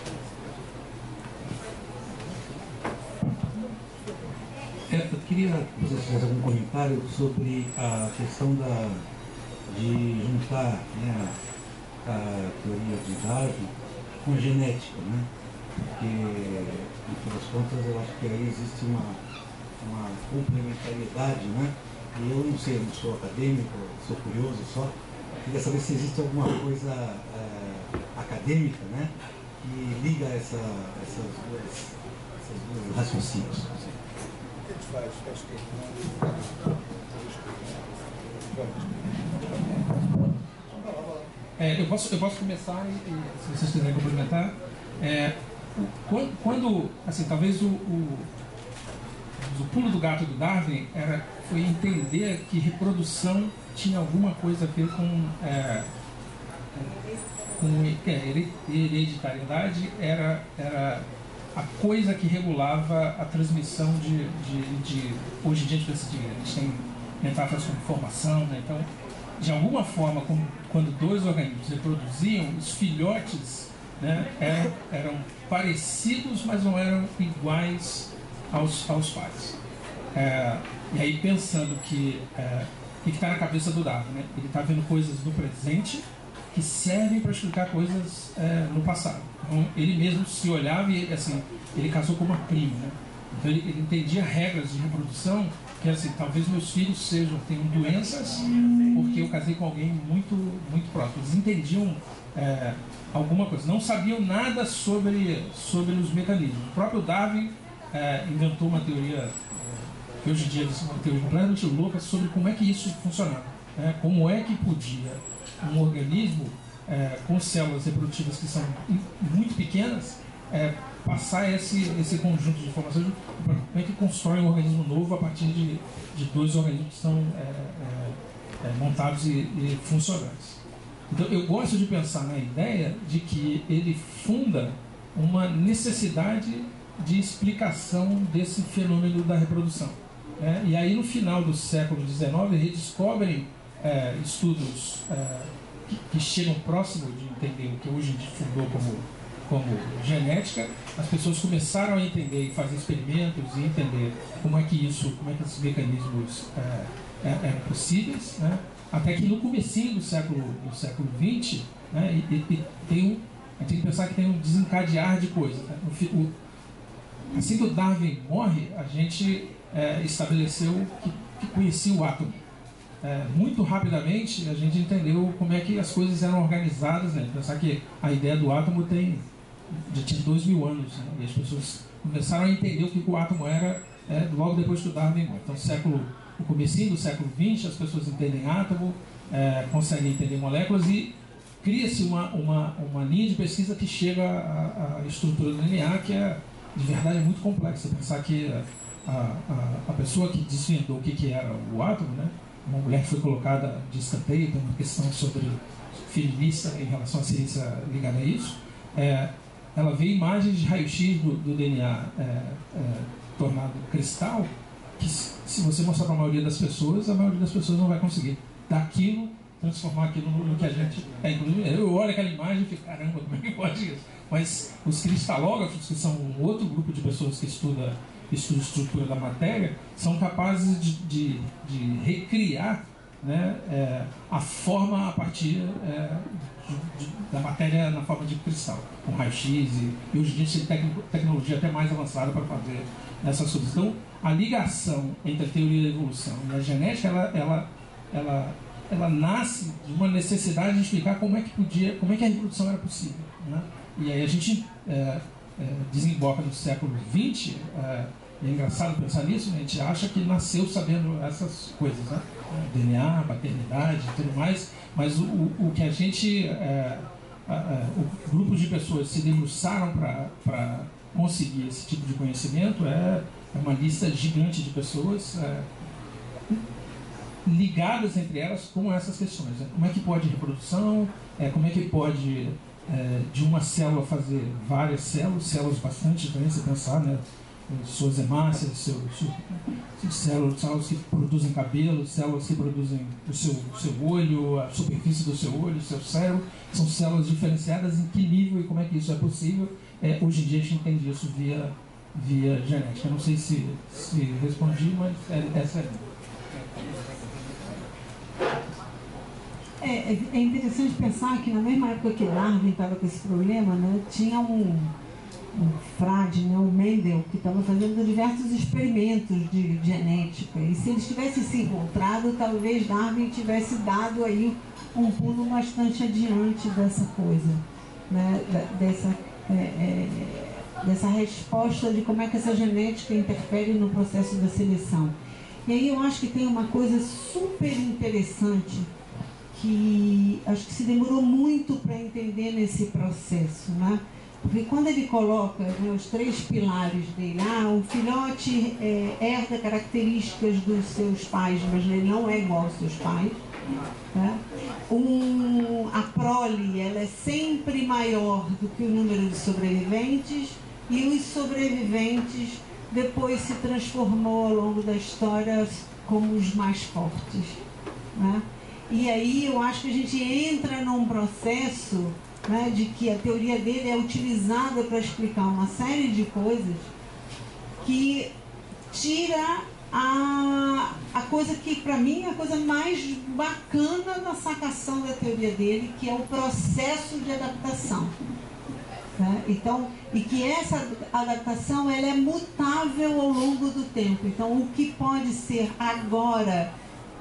eu queria que você fizesse algum comentário sobre a questão de juntar, né, a teoria de Darwin com a genética, né? Porque, no fim das contas, eu acho que aí existe uma complementariedade, né? E eu não sei, eu não sou acadêmico, sou curioso só. Eu queria saber se existe alguma coisa acadêmica, né, que liga essas duas raciocínios. Eu posso começar e se vocês quiserem complementar. Quando assim, talvez o pulo do gato do Darwin foi entender que reprodução tinha alguma coisa a ver com hereditariedade, era a coisa que regulava a transmissão de hoje em dia a gente tem metáforas como formação, né? Então, de alguma forma, quando dois organismos reproduziam, os filhotes, né, eram parecidos, mas não eram iguais aos pais. E aí, pensando que está na cabeça do Darwin, né? Ele está vendo coisas no presente que servem para explicar coisas no passado. Então, ele mesmo se olhava e assim, ele casou com uma prima, né? Então ele entendia regras de reprodução que era assim, talvez meus filhos tenham doenças porque eu casei com alguém muito, muito próximo. Eles entendiam alguma coisa, não sabiam nada sobre os mecanismos. O próprio Darwin inventou uma teoria que hoje em dia é uma teoria completamente louca sobre como é que isso funcionava, né? Como é que podia um organismo com células reprodutivas que são muito pequenas passar esse conjunto de informações, como é que constrói um organismo novo a partir de dois organismos que são montados e funcionantes. Então eu gosto de pensar na ideia de que ele funda uma necessidade de explicação desse fenômeno da reprodução. E aí, no final do século XIX, redescobrem estudos que chegam próximo de entender o que hoje a gente fundou como genética. As pessoas começaram a entender e fazer experimentos e entender como é que esses mecanismos eram possíveis, né? Até que no comecinho do século XX, né, a gente tem que pensar que tem um desencadear de coisas, né? Assim que o Darwin morre, a gente estabeleceu que conhecia o átomo. Muito rapidamente a gente entendeu como é que as coisas eram organizadas, né? Pensar que a ideia do átomo já tinha 2000 anos, né? E as pessoas começaram a entender o que o átomo era logo depois que o Darwin morre. Então, no comecinho do século XX, as pessoas entendem átomo, conseguem entender moléculas e cria-se uma linha de pesquisa que chega à estrutura do DNA, que de verdade é muito complexa. Pensar que a pessoa que desvendou o que era o átomo, né? Uma mulher que foi colocada de escanteio, tem uma questão sobre feminista em relação à ciência ligada a isso. Ela vê imagens de raio-x do DNA tornado cristal, que se você mostrar para a maioria das pessoas não vai conseguir transformar aquilo no que a gente inclusive, eu olho aquela imagem e fico, caramba, como é que pode isso? Mas os cristalógrafos, que são um outro grupo de pessoas que estuda a estrutura da matéria, são capazes de recriar, né, a forma a partir da matéria na forma de cristal, com raio-x, e hoje em dia tem tecnologia até mais avançada para fazer essas coisas. Então, a ligação entre a teoria da evolução e a genética, ela nasce de uma necessidade de explicar como é que a reprodução era possível, né? E aí a gente desemboca no século XX. É engraçado pensar nisso, né? A gente acha que nasceu sabendo essas coisas, né? DNA, paternidade e tudo mais, mas o que a gente, o grupo de pessoas se debruçaram para conseguir esse tipo de conhecimento é uma lista gigante de pessoas ligadas entre elas com essas questões, né? Como é que pode reprodução, como é que pode de uma célula fazer várias células bastante diferentes, se pensar, né? Suas hemácias, células que produzem cabelo, células que produzem o seu olho, a superfície do seu olho, o seu cérebro, são células diferenciadas. Em que nível e como é que isso é possível? Hoje em dia a gente entende isso via genética. Não sei se respondi, mas essa é interessante pensar que na mesma época que Darwin estava com esse problema, né, tinha um frade, né, o Mendel, que estava fazendo diversos experimentos de genética, e se eles tivessem se encontrado, talvez Darwin tivesse dado aí um pulo bastante adiante dessa coisa, né, dessa resposta de como é que essa genética interfere no processo da seleção. E aí eu acho que tem uma coisa super interessante que acho que se demorou muito para entender nesse processo, né? Porque quando ele coloca, né, os 3 pilares dele, o filhote herda características dos seus pais, mas ele não é igual aos seus pais, né? A prole, ela é sempre maior do que o número de sobreviventes, e os sobreviventes depois se transformou ao longo da história como os mais fortes, né? E aí eu acho que a gente entra num processo, né, de que a teoria dele é utilizada para explicar uma série de coisas que tira a coisa que, para mim, é a coisa mais bacana da sacação da teoria dele, que é o processo de adaptação, né? Então, e que essa adaptação ela é mutável ao longo do tempo. Então, o que pode ser agora,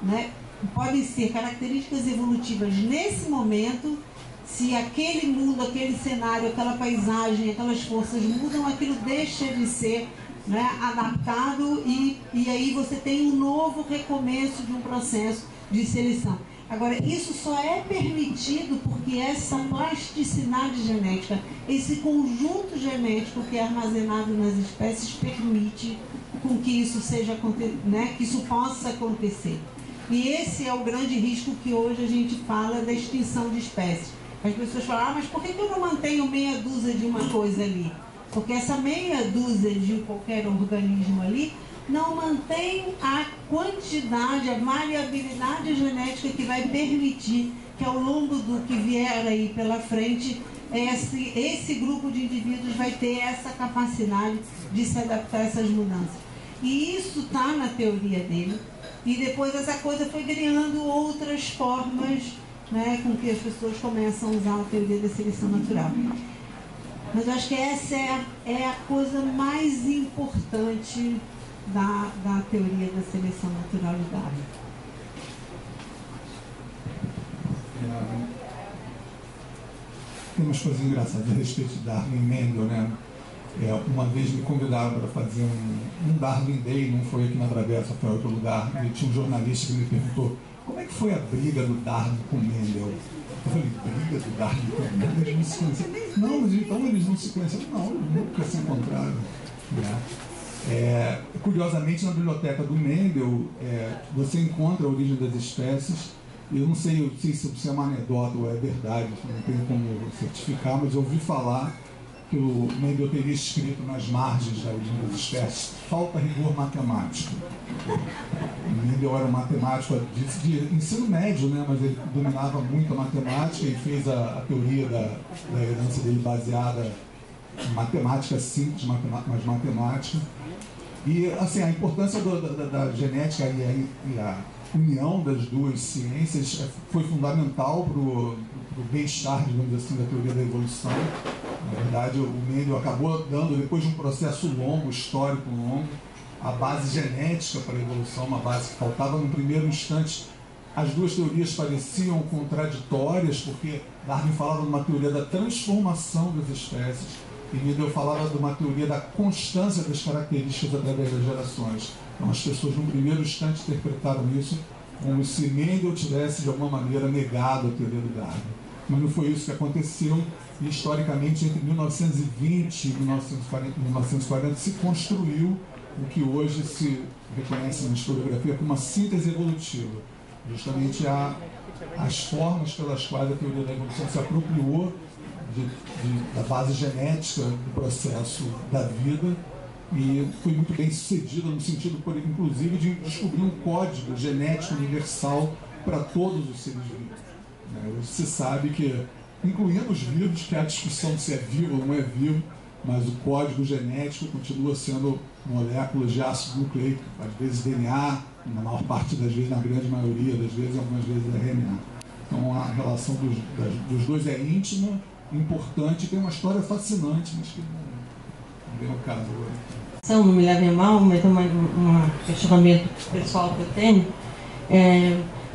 né, podem ser características evolutivas nesse momento. Se aquele mundo, aquele cenário, aquela paisagem, aquelas forças mudam, aquilo deixa de ser, né, adaptado, e aí você tem um novo recomeço de um processo de seleção. Agora, isso só é permitido porque essa plasticidade genética, esse conjunto genético que é armazenado nas espécies, permite com que isso seja, né, que isso possa acontecer. E esse é o grande risco que hoje a gente fala da extinção de espécies. As pessoas falam, mas por que eu não mantenho meia dúzia de uma coisa ali? Porque essa meia dúzia de qualquer organismo ali não mantém a quantidade, a variabilidade genética que vai permitir que ao longo do que vier aí pela frente, esse grupo de indivíduos vai ter essa capacidade de se adaptar a essas mudanças. E isso está na teoria dele. E depois essa coisa foi criando outras formas, né, com que as pessoas começam a usar a teoria da seleção natural. Mas eu acho que essa é a coisa mais importante da teoria da seleção natural de Darwin. Tem umas coisas engraçadas a respeito de Darwin e Mendel, né? Uma vez me convidaram para fazer um Darwin Day, não foi aqui na Travessa, foi em outro lugar, e tinha um jornalista que me perguntou como é que foi a briga do Darwin com Mendel. Eu falei, briga do Darwin com Mendel? Eles não se conheciam. Não, mas então eles não se conheciam. Não, eles nunca se encontraram. Curiosamente, na biblioteca do Mendel, você encontra a origem das espécies. Eu não sei se isso é uma anedota ou é verdade, não tenho como certificar, mas eu ouvi falar que o Mendel teria escrito nas margens da origem das espécies, falta rigor matemático. O Mendel era um matemático de ensino médio, né, mas ele dominava muito a matemática e fez a teoria da herança dele baseada em matemática simples, mas matemática. E assim, a importância da genética e a união das duas ciências foi fundamental para o bem-estar, digamos assim, da teoria da evolução. Na verdade, o Mendel acabou dando, depois de um processo longo, histórico longo, a base genética para a evolução, uma base que faltava no primeiro instante. As duas teorias pareciam contraditórias, porque Darwin falava de uma teoria da transformação das espécies e Mendel falava de uma teoria da constância das características através das gerações. Então as pessoas no primeiro instante interpretaram isso como se Mendel tivesse de alguma maneira negado a teoria do Darwin. Mas não foi isso que aconteceu e historicamente entre 1920 e 1940 se construiu o que hoje se reconhece na historiografia como uma síntese evolutiva. Justamente as formas pelas quais a teoria da evolução se apropriou da base genética do processo da vida e foi muito bem sucedida no sentido, inclusive, de descobrir um código genético universal para todos os seres vivos. Hoje se sabe que, incluindo os vivos, que há discussão de se é vivo ou não é vivo, mas o código genético continua sendo moléculas de ácido nucleico, às vezes DNA, na maior parte das vezes, na grande maioria das vezes, algumas vezes RNA. Então a relação dos dois é íntima, importante, tem uma história fascinante, mas que não vem ao caso hoje. Não me levem mal, mas é um questionamento pessoal que eu tenho.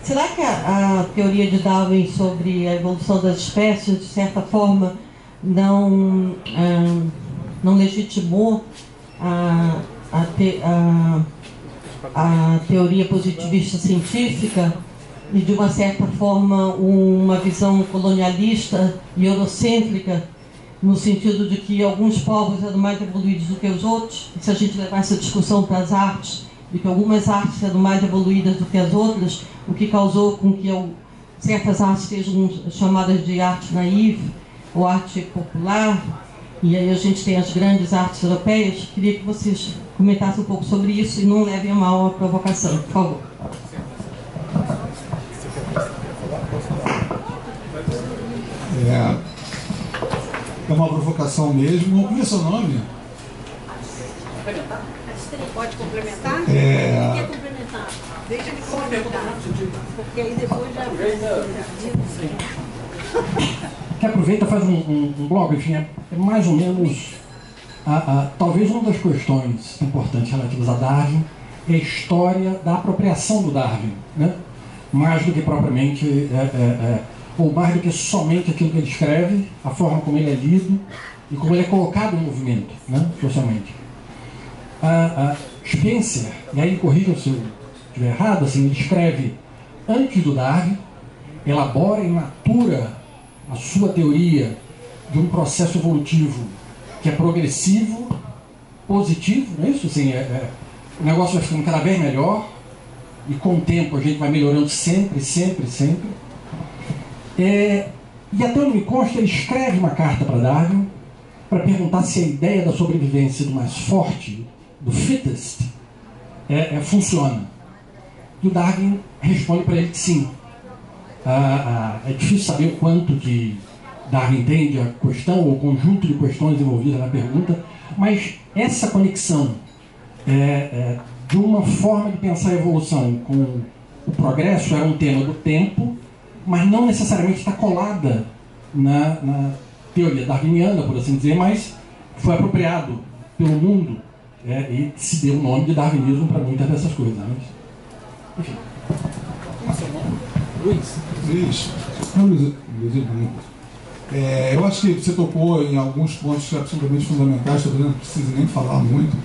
Será que a teoria de Darwin sobre a evolução das espécies, de certa forma, não legitimou a teoria positivista científica e, de uma certa forma, uma visão colonialista e eurocêntrica, no sentido de que alguns povos eram mais evoluídos do que os outros, e se a gente levar essa discussão para as artes, de que algumas artes eram mais evoluídas do que as outras, o que causou com que certas artes sejam chamadas de arte naive ou arte popular, e aí a gente tem as grandes artes europeias. Queria que vocês comentassem um pouco sobre isso e não levem a mal a provocação, por favor. É uma provocação mesmo. Como é seu nome? Pode complementar? Quer complementar? Deixa ele complementar. Porque aí depois já... Que aproveita e faz um blog, enfim, é mais ou menos talvez uma das questões importantes relativas a Darwin é a história da apropriação do Darwin, né? Mais do que propriamente ou mais do que somente aquilo que ele escreve, a forma como ele é lido e como ele é colocado em movimento, né, socialmente. Spencer, e aí corrijam se eu estiver errado, assim, ele escreve antes do Darwin, elabora e matura a sua teoria de um processo evolutivo que é progressivo, positivo, não é isso? Assim, o negócio vai ficando cada vez melhor e com o tempo a gente vai melhorando sempre, sempre, sempre. E até onde me consta, ele escreve uma carta para Darwin para perguntar se a ideia da sobrevivência do mais forte, do fittest, funciona. E o Darwin responde para ele que sim. É difícil saber o quanto que Darwin entende a questão ou o conjunto de questões envolvidas na pergunta, mas essa conexão de uma forma de pensar a evolução com o progresso era um tema do tempo, mas não necessariamente está colada na teoria darwiniana, por assim dizer, mas foi apropriado pelo mundo e se deu o nome de darwinismo para muitas dessas coisas. Mas, enfim. Como é seu nome? Luiz. Luiz eu acho que você tocou em alguns pontos absolutamente fundamentais, talvez não precise nem falar muito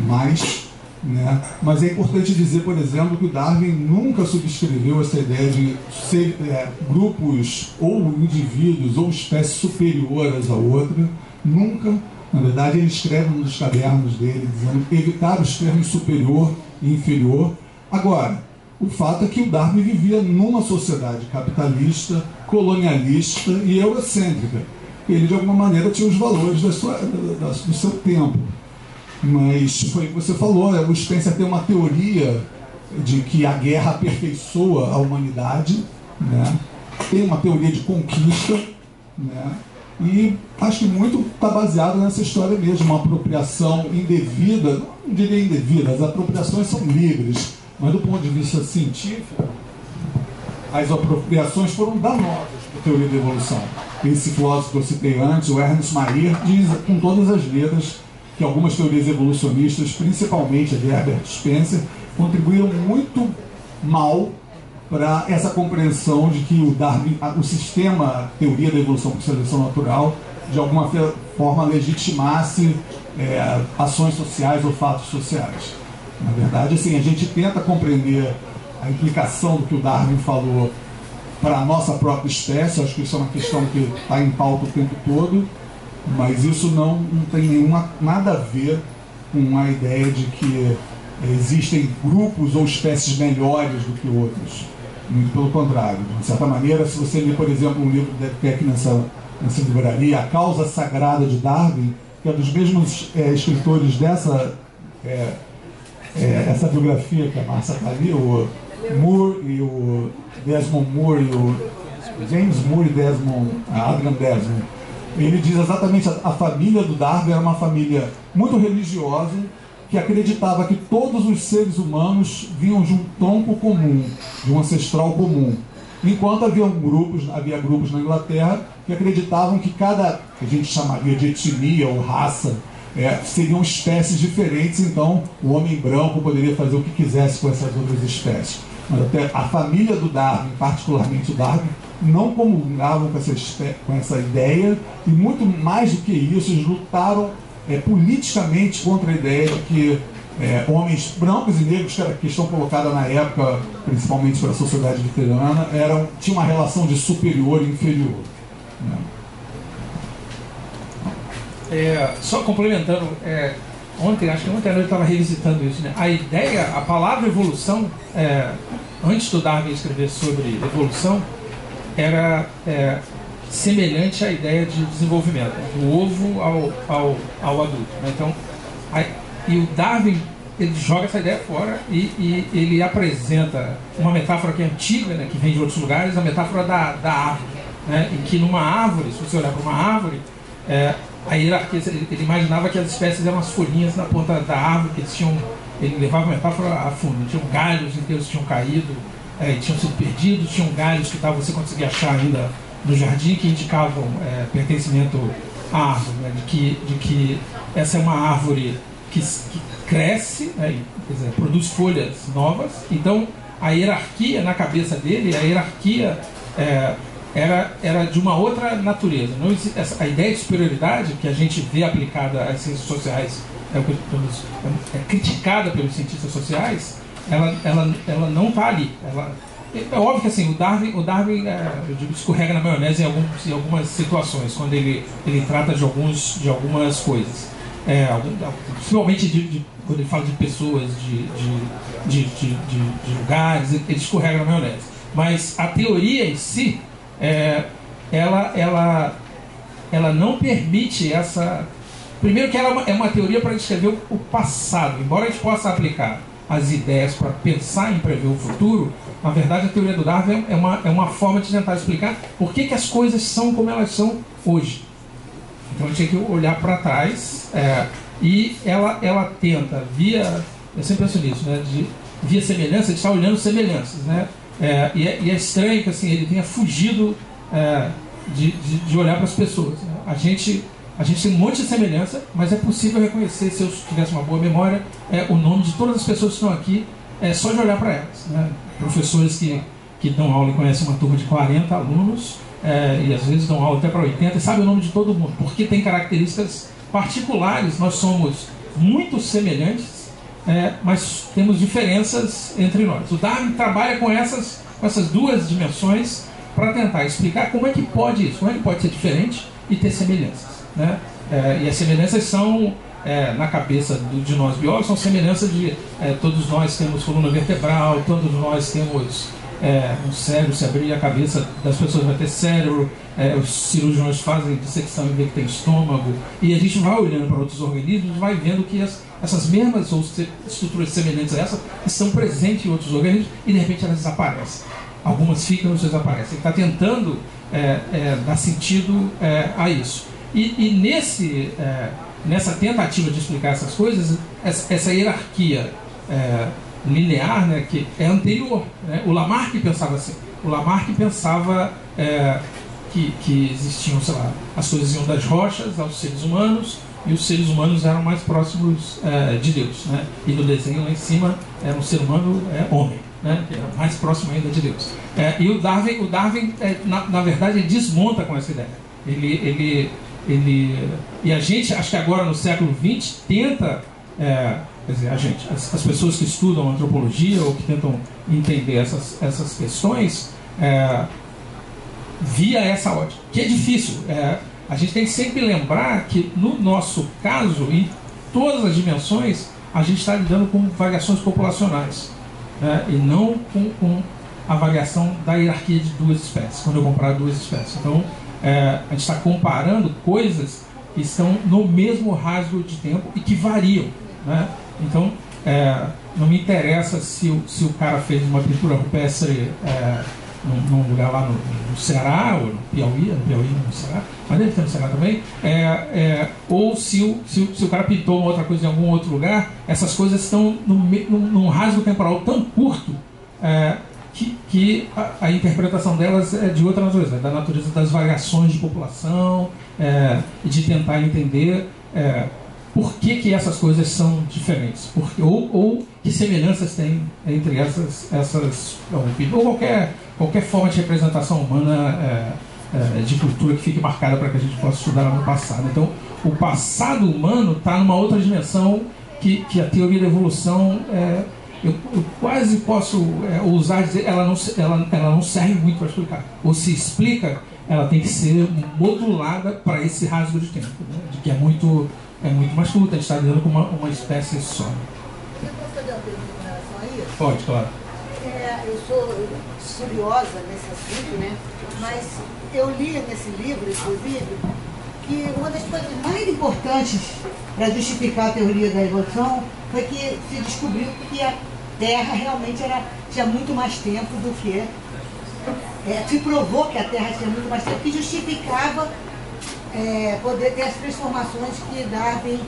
mais, né? Mas é importante dizer, por exemplo, que o Darwin nunca subscreveu essa ideia de ser grupos ou indivíduos ou espécies superiores a outra. Nunca. Na verdade, ele escreve num dos cadernos dele dizendo evitar os termos superior e inferior. Agora, o fato é que o Darwin vivia numa sociedade capitalista, colonialista e eurocêntrica. Ele, de alguma maneira, tinha os valores do seu tempo. Mas foi o que você falou, o Spencer tem uma teoria de que a guerra aperfeiçoa a humanidade, né? Tem uma teoria de conquista, né? E acho que muito está baseado nessa história mesmo, uma apropriação indevida, não diria indevida, as apropriações são livres, mas do ponto de vista científico, as apropriações foram danosas para a teoria da evolução. Esse filósofo que eu citei antes, o Ernst Mayr, diz com todas as letras que algumas teorias evolucionistas, principalmente a de Herbert Spencer, contribuíram muito mal para essa compreensão de que o sistema, a teoria da evolução por seleção natural, de alguma forma legitimasse ações sociais ou fatos sociais. Na verdade, assim, a gente tenta compreender a implicação do que o Darwin falou para a nossa própria espécie. Acho que isso é uma questão que está em pauta o tempo todo, mas isso não tem nada a ver com a ideia de que existem grupos ou espécies melhores do que outros. Muito pelo contrário. De certa maneira, se você ler, por exemplo, um livro que deve ter aqui nessa livraria, A Causa Sagrada de Darwin, que é dos mesmos escritores dessa essa biografia que a Márcia está ali, o Moore e o Desmond Moore, e o James Moore e Adrian Desmond. Ele diz exatamente a família do Darwin era uma família muito religiosa, que acreditava que todos os seres humanos vinham de um tronco comum, de um ancestral comum. Enquanto havia grupos na Inglaterra que acreditavam que que a gente chamaria de etnia ou raça, seriam espécies diferentes, então o homem branco poderia fazer o que quisesse com essas outras espécies. Mas até a família do Darwin, particularmente o Darwin, não comungavam com essa ideia, e muito mais do que isso, eles lutaram politicamente contra a ideia de que homens brancos e negros, que era a questão colocada na época, principalmente para a sociedade luterana, tinham uma relação de superior e inferior, né? Só complementando, acho que ontem à noite eu estava revisitando isso, né? A palavra evolução, antes do Darwin escrever sobre evolução, era semelhante à ideia de desenvolvimento, do ovo ao adulto, né? Então, e o Darwin, ele joga essa ideia fora e ele apresenta uma metáfora que é antiga, né, que vem de outros lugares, a metáfora da árvore, né? Em que numa árvore, se você olhar para uma árvore, a hierarquia, ele imaginava que as espécies eram as folhinhas na ponta da árvore, que ele levava a metáfora a fundo, tinham galhos inteiros que tinham caído, tinham sido perdidos, tinham galhos que você conseguia achar ainda no jardim, que indicavam pertencimento à árvore, né? de que essa é uma árvore que cresce, né? Quer dizer, produz folhas novas. Então a hierarquia na cabeça dele, era de uma outra natureza. Não existe, a ideia de superioridade que a gente vê aplicada às ciências sociais, é criticada pelos cientistas sociais, ela não está ali. É óbvio que assim, o Darwin eu digo, escorrega na maionese em algumas situações, quando ele trata de algumas coisas. Principalmente quando ele fala de pessoas, de lugares, ele escorrega na maionese. Mas a teoria em si, ela não permite essa... Primeiro que ela é uma teoria para descrever o passado. Embora a gente possa aplicar as ideias para pensar em prever o futuro, na verdade a teoria do Darwin é uma forma de tentar explicar por que as coisas são como elas são hoje. Então a gente tem que olhar para trás, e ela tenta, eu sempre penso nisso, né, via semelhança, de estar olhando semelhanças, né? E é estranho que assim, ele tenha fugido de olhar para as pessoas, né? A gente tem um monte de semelhança, mas é possível reconhecer, se eu tivesse uma boa memória, o nome de todas as pessoas que estão aqui, só de olhar para elas, né? Professores que dão aula e conhecem uma turma de 40 alunos, e às vezes dão aula até para 80, e sabem o nome de todo mundo, porque tem características particulares. Nós somos muito semelhantes, mas temos diferenças entre nós. O Darwin trabalha com essas duas dimensões para tentar explicar como é que pode isso, como é que pode ser diferente e ter semelhanças, né? E as semelhanças são, na cabeça de nós biólogos, são semelhanças de todos nós temos coluna vertebral, todos nós temos um cérebro. Se abrir a cabeça das pessoas vai ter cérebro, os cirurgiões fazem dissecção e vê que tem estômago, e a gente vai olhando para outros organismos e vai vendo que essas mesmas estruturas semelhantes a essa estão presentes em outros organismos, e de repente elas desaparecem. Algumas ficam e outras desaparecem. Ele está tentando dar sentido a isso. E nessa tentativa de explicar essas coisas, essa hierarquia linear, né, que é anterior, né? O Lamarck pensava assim. O Lamarck pensava que existiam, sei lá, as coisas iam das rochas aos seres humanos, e os seres humanos eram mais próximos de Deus, né? E no desenho lá em cima era um ser humano homem, né? Que era mais próximo ainda de Deus. E o Darwin na verdade, ele desmonta com essa ideia. E a gente, acho que agora no século XX, tenta, quer dizer, as pessoas que estudam antropologia ou que tentam entender essas questões, via essa ótica, que é difícil. A gente tem que sempre lembrar que, no nosso caso, em todas as dimensões, a gente está lidando com variações populacionais, né? E não com a variação da hierarquia de duas espécies, quando eu comparar duas espécies. Então, a gente está comparando coisas que estão no mesmo rasgo de tempo e que variam, né? Então, não me interessa se o cara fez uma pintura rupestre num lugar lá no Ceará, ou no Piauí, no Ceará, mas deve ter no Ceará também, ou se o cara pintou uma outra coisa em algum outro lugar. Essas coisas estão num rasgo temporal tão curto que a interpretação delas é de outra natureza, da natureza das variações de população, e de tentar entender por que essas coisas são diferentes, ou que semelhanças tem entre essas ou qualquer forma de representação humana de cultura que fique marcada para que a gente possa estudar lá no passado. Então, o passado humano está numa outra dimensão que a teoria da evolução, eu quase posso ousar dizer, ela não serve muito para explicar. Ou se explica, ela tem que ser modulada para esse rasgo de tempo, né? De que é muito mais curta, a gente está lidando com uma espécie só. Eu posso fazer uma pergunta com relação a isso? Pode, claro. Eu sou curiosa nesse assunto, né? Mas eu li nesse livro, inclusive, que uma das coisas mais importantes para justificar a teoria da evolução foi que se descobriu que a Terra realmente tinha muito mais tempo do que... se provou que a Terra tinha muito mais tempo, que justificava poder ter as transformações que Darwin...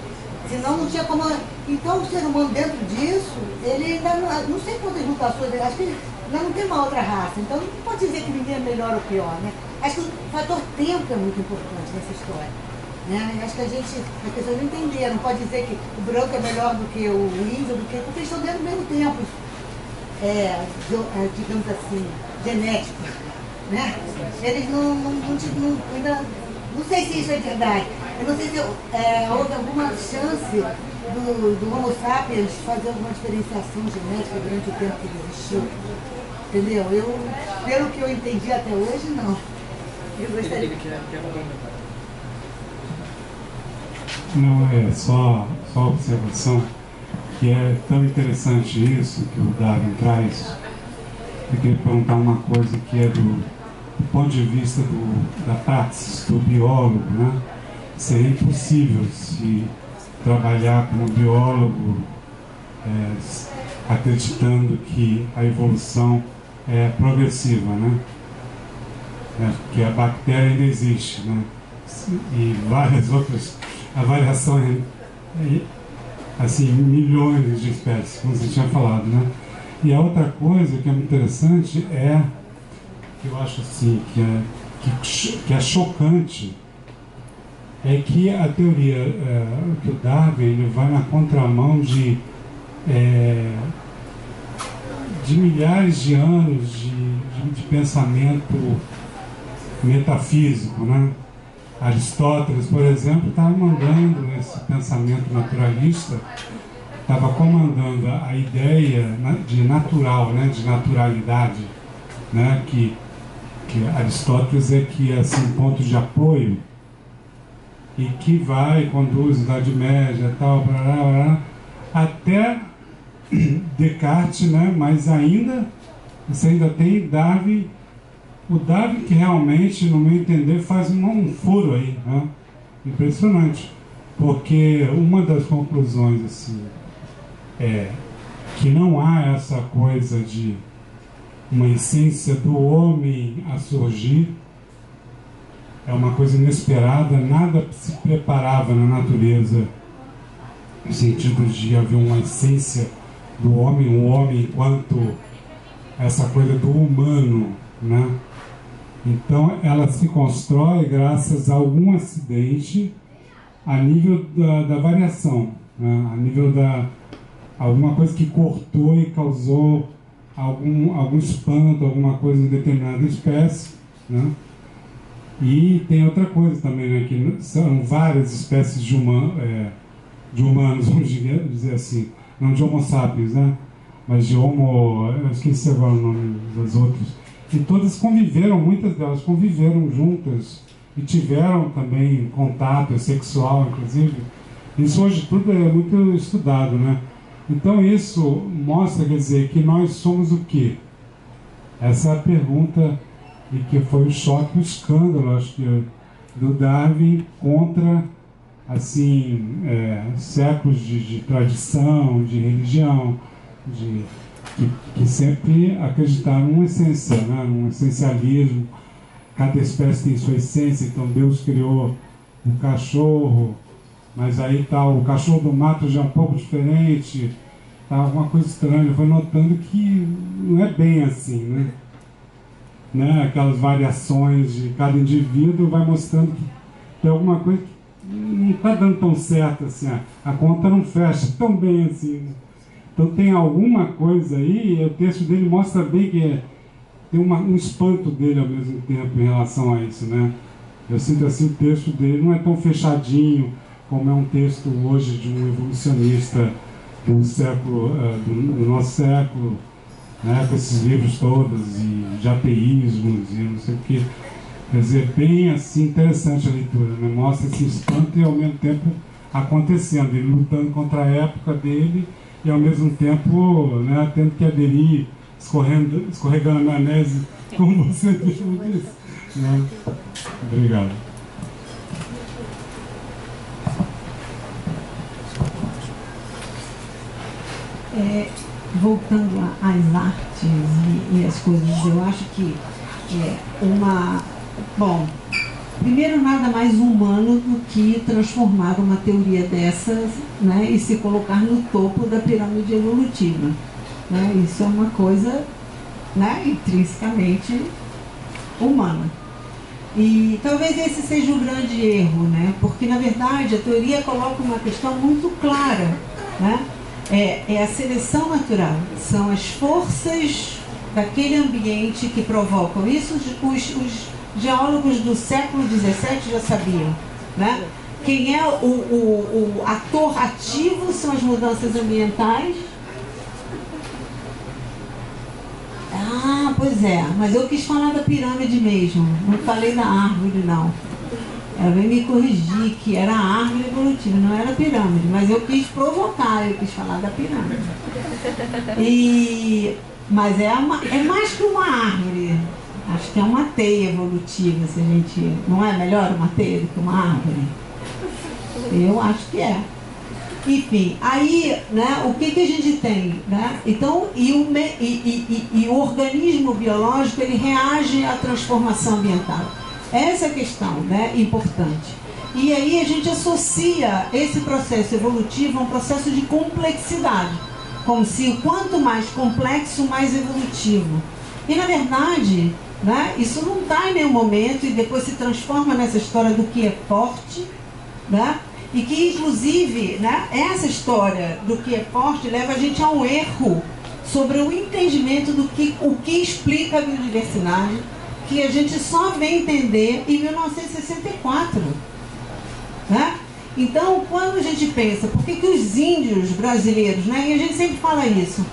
Senão não tinha como... Então o ser humano dentro disso, ele ainda não sei quantas mutações, acho que ele ainda não tem uma outra raça. Então não pode dizer que ninguém é melhor ou pior, né? Acho que o fator tempo é muito importante nessa história, né? Acho que as pessoas não entenderam. Não pode dizer que o branco é melhor do que o índio, porque eles estão dentro do mesmo tempo, digamos assim, genético, né? Eles ainda... Não sei se isso é verdade. Eu não sei se houve alguma chance do Homo sapiens fazer alguma diferenciação genética durante o tempo que ele existiu. Entendeu? Pelo que eu entendi até hoje, não. Eu gostaria de... Não, só observação, que é tão interessante isso que o Darwin traz. Eu queria perguntar uma coisa que é do ponto de vista da praxis, do biólogo, né? Seria impossível se trabalhar como biólogo acreditando que a evolução é progressiva, né? Que a bactéria ainda existe, né? E várias outras, a variação é assim, milhões de espécies, como você tinha falado, né? E a outra coisa que é muito interessante é, que eu acho assim, que é chocante, é que a teoria, que o Darwin ele vai na contramão de milhares de anos de pensamento metafísico, né? Aristóteles, por exemplo, estava mandando esse pensamento naturalista, estava comandando a ideia de natural, né? De naturalidade, né? Que Aristóteles é que é assim, ponto de apoio e que vai, conduz Idade Média, tal, até Descartes, né? Mas ainda, você ainda tem Darwin, o Darwin que realmente, no meu entender, faz um furo aí, né? Impressionante, porque uma das conclusões assim, é que não há essa coisa de uma essência do homem a surgir, é uma coisa inesperada, nada se preparava na natureza no sentido de haver uma essência do homem, o homem enquanto essa coisa do humano, né? Então ela se constrói graças a algum acidente a nível da variação, né? A nível alguma coisa que cortou e causou algum espanto, alguma coisa em determinada espécie, né? E tem outra coisa também, né? Que são várias espécies de humanos, vamos dizer assim, não de Homo sapiens, né? Mas de Homo, eu esqueci agora o nome das outras. E todas conviveram, muitas delas conviveram juntas e tiveram também contato sexual, inclusive. Isso hoje tudo é muito estudado, né? Então isso mostra, quer dizer, que nós somos o quê? Essa é a pergunta, e que foi o choque, o escândalo, acho que, do Darwin contra, assim, séculos de tradição, de religião, que sempre acreditaram numa essência, né? Num essencialismo. Cada espécie tem sua essência, então Deus criou um cachorro, mas aí tá, o cachorro do mato já é um pouco diferente, tá alguma coisa estranha. Foi notando que não é bem assim, né? Aquelas variações de cada indivíduo vai mostrando que tem alguma coisa que não está dando tão certo assim, a conta não fecha tão bem assim. Então tem alguma coisa aí, e o texto dele mostra bem que tem um espanto dele ao mesmo tempo em relação a isso, né? Eu sinto assim, o texto dele não é tão fechadinho como é um texto hoje de um evolucionista do século, do nosso século, né? Com esses livros todos, e de ateísmos, e não sei o que. Quer dizer, bem assim, interessante a leitura, né? Mostra esse espanto e ao mesmo tempo acontecendo, ele lutando contra a época dele e ao mesmo tempo, né, tendo que aderir, escorregando na maionese, como você disse, né? Obrigado. Voltando às artes e as coisas, eu acho que bom, primeiro, nada mais humano do que transformar uma teoria dessas, né, e se colocar no topo da pirâmide evolutiva, né? Isso é uma coisa, né, intrinsecamente humana. E talvez esse seja o grande erro, né? Porque na verdade a teoria coloca uma questão muito clara, né? É a seleção natural, são as forças daquele ambiente que provocam isso. Os geólogos do século XVII já sabiam, né? Quem é o ator ativo são as mudanças ambientais. Ah, pois é, mas eu quis falar da pirâmide mesmo, não falei da árvore não. Ela veio me corrigir que era a árvore evolutiva, não era a pirâmide, mas eu quis provocar, eu quis falar da pirâmide. Mas é mais que uma árvore, Acho que é uma teia evolutiva, se a gente... Não é melhor uma teia do que uma árvore? Eu acho que é. Enfim, aí, né, o que a gente tem? Né? Então, o organismo biológico, ele reage à transformação ambiental. Essa é a questão, né, importante. E aí a gente associa esse processo evolutivo a um processo de complexidade. Como se quanto mais complexo, mais evolutivo. E, na verdade, né, isso não está em nenhum momento e depois se transforma nessa história do que é forte, né? E que, inclusive, né, essa história do que é forte leva a gente a um erro sobre o entendimento do o que explica a biodiversidade, que a gente só vem entender em 1964. Né? Então, quando a gente pensa, por que os índios brasileiros, né, e a gente sempre fala isso,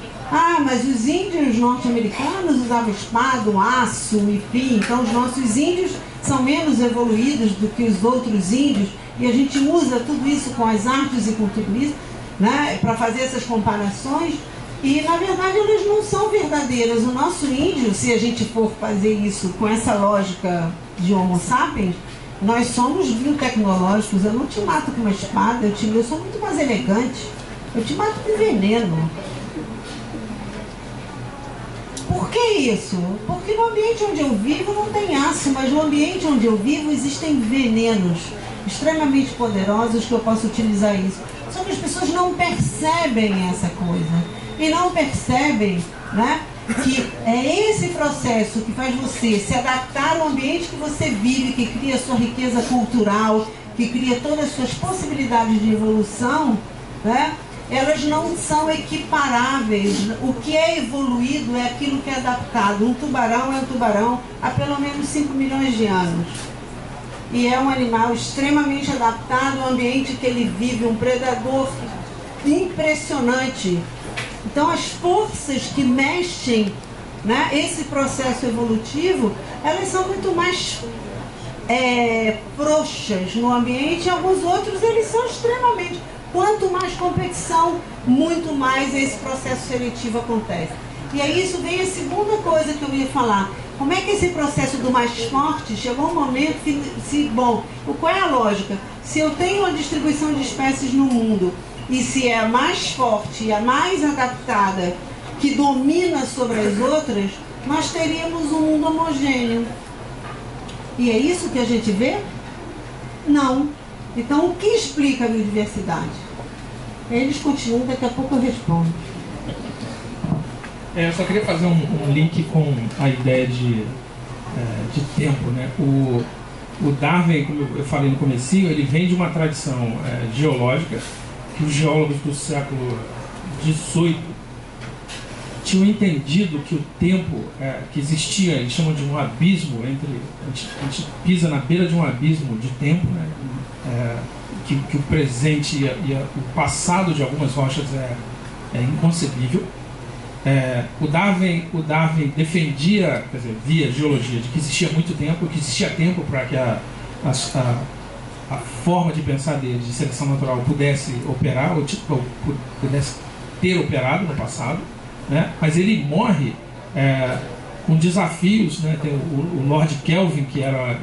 mas os índios norte-americanos usavam espada, aço, enfim, então os nossos índios são menos evoluídos do que os outros índios, e a gente usa tudo isso com as artes e com tudo isso, né, para fazer essas comparações, e na verdade elas não são verdadeiras. O nosso índio, se a gente for fazer isso com essa lógica de Homo sapiens, nós somos biotecnológicos. Eu não te mato com uma espada, eu sou muito mais elegante, eu te mato com veneno. Por que isso? Porque no ambiente onde eu vivo não tem aço, mas no ambiente onde eu vivo existem venenos extremamente poderosos que eu posso utilizar isso. Só que as pessoas não percebem essa coisa. E não percebem, né, que é esse processo que faz você se adaptar ao ambiente que você vive, que cria sua riqueza cultural, que cria todas as suas possibilidades de evolução, né? Elas não são equiparáveis. O que é evoluído é aquilo que é adaptado. Um tubarão é um tubarão há pelo menos 5 milhões de anos. E é um animal extremamente adaptado ao ambiente que ele vive, um predador impressionante. Então, as forças que mexem, né, esse processo evolutivo, elas são muito mais frouxas no ambiente, e alguns outros eles são extremamente... Quanto mais competição, muito mais esse processo seletivo acontece. E aí isso vem a segunda coisa que eu ia falar. Como é que esse processo do mais forte chegou um momento que, qual é a lógica? Se eu tenho uma distribuição de espécies no mundo, e se é a mais forte e a mais adaptada que domina sobre as outras, nós teríamos um mundo homogêneo. E é isso que a gente vê? Não. Então, o que explica a biodiversidade? Eles continuam, daqui a pouco eu respondo. Eu só queria fazer um link com a ideia de tempo, né? O Darwin, como eu falei no comecinho, ele vem de uma tradição geológica que os geólogos do século XVIII tinham entendido que o tempo que existia, eles chamam de um abismo entre... A gente pisa na beira de um abismo de tempo, né? Que o presente e o passado de algumas rochas é inconcebível. O Darwin defendia, quer dizer, via geologia, de que existia muito tempo, que existia tempo para que a forma de pensar dele, de seleção natural, pudesse operar, ou pudesse ter operado no passado, né? Mas ele morre com desafios, né? Tem o Lord Kelvin, que era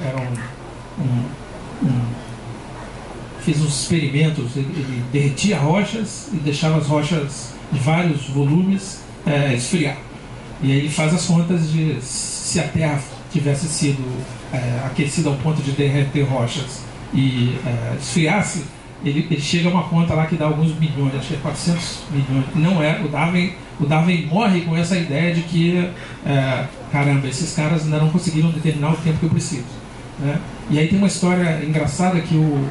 fez uns experimentos, ele derretia rochas e deixava as rochas de vários volumes esfriar. E aí ele faz as contas de se a Terra tivesse sido aquecida ao ponto de derreter rochas e esfriasse, ele chega a uma conta lá que dá alguns bilhões, acho que é 400 milhões. Não é, o Darwin morre com essa ideia de que, caramba, esses caras ainda não conseguiram determinar o tempo que eu preciso, né? E aí tem uma história engraçada que o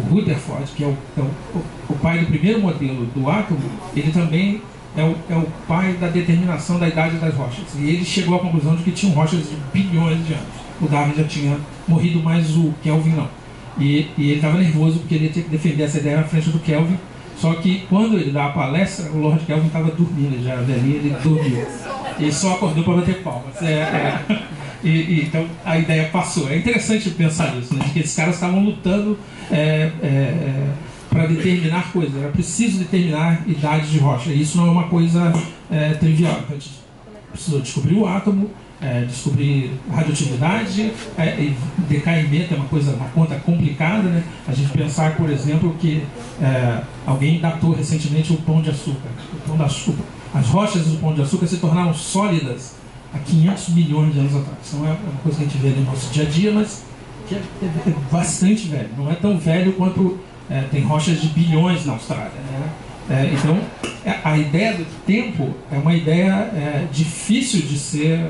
Rutherford, que é o pai do primeiro modelo do átomo, ele também é o pai da determinação da idade das rochas. E ele chegou à conclusão de que tinham rochas de bilhões de anos. O Darwin já tinha morrido, mas o Kelvin não. E ele estava nervoso porque ele tinha que defender essa ideia na frente do Kelvin. Só que quando ele dá a palestra, o Lord Kelvin estava dormindo, ele já era velhinho, ele dormiu. Ele só acordou para bater palmas. Então a ideia passou. É interessante pensar nisso, né? De que esses caras estavam lutando para determinar coisas. Era preciso determinar idades de rocha. E isso não é uma coisa trivial. Então a gente precisou descobrir o átomo, descobrir radioatividade, decaimento é uma conta complicada, né? A gente pensar, por exemplo, que alguém datou recentemente o Pão de Açúcar. As rochas do Pão de Açúcar se tornaram sólidas há 500 milhões de anos atrás. Então é uma coisa que a gente vê no nosso dia a dia, mas que é bastante velho. Não é tão velho quanto tem rochas de bilhões na Austrália, né? Então, a ideia do tempo é uma ideia difícil de ser.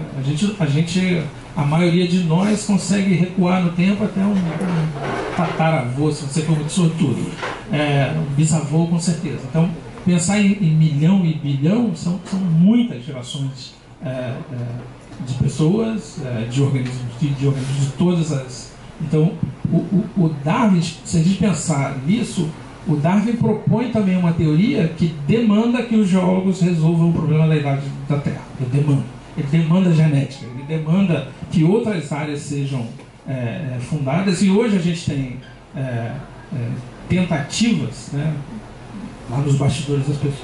A maioria de nós consegue recuar no tempo até um tataravô, se você for muito sortudo. Um bisavô, com certeza. Então, pensar em milhão e bilhão são muitas gerações de pessoas, de organismos de todas as. Então, o Darwin, se a gente pensar nisso, o Darwin propõe também uma teoria que demanda que os geólogos resolvam o problema da idade da Terra. Ele demanda genética, ele demanda que outras áreas sejam fundadas, e hoje a gente tem tentativas, né, lá nos bastidores das pessoas.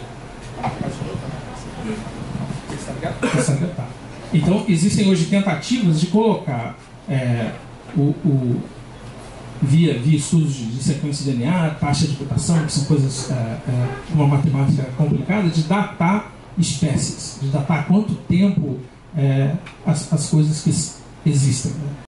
Então, existem hoje tentativas de colocar via estudos de sequência de DNA, taxa de mutação, que são coisas, uma matemática complicada, de datar espécies, de datar quanto tempo as coisas que existem, né?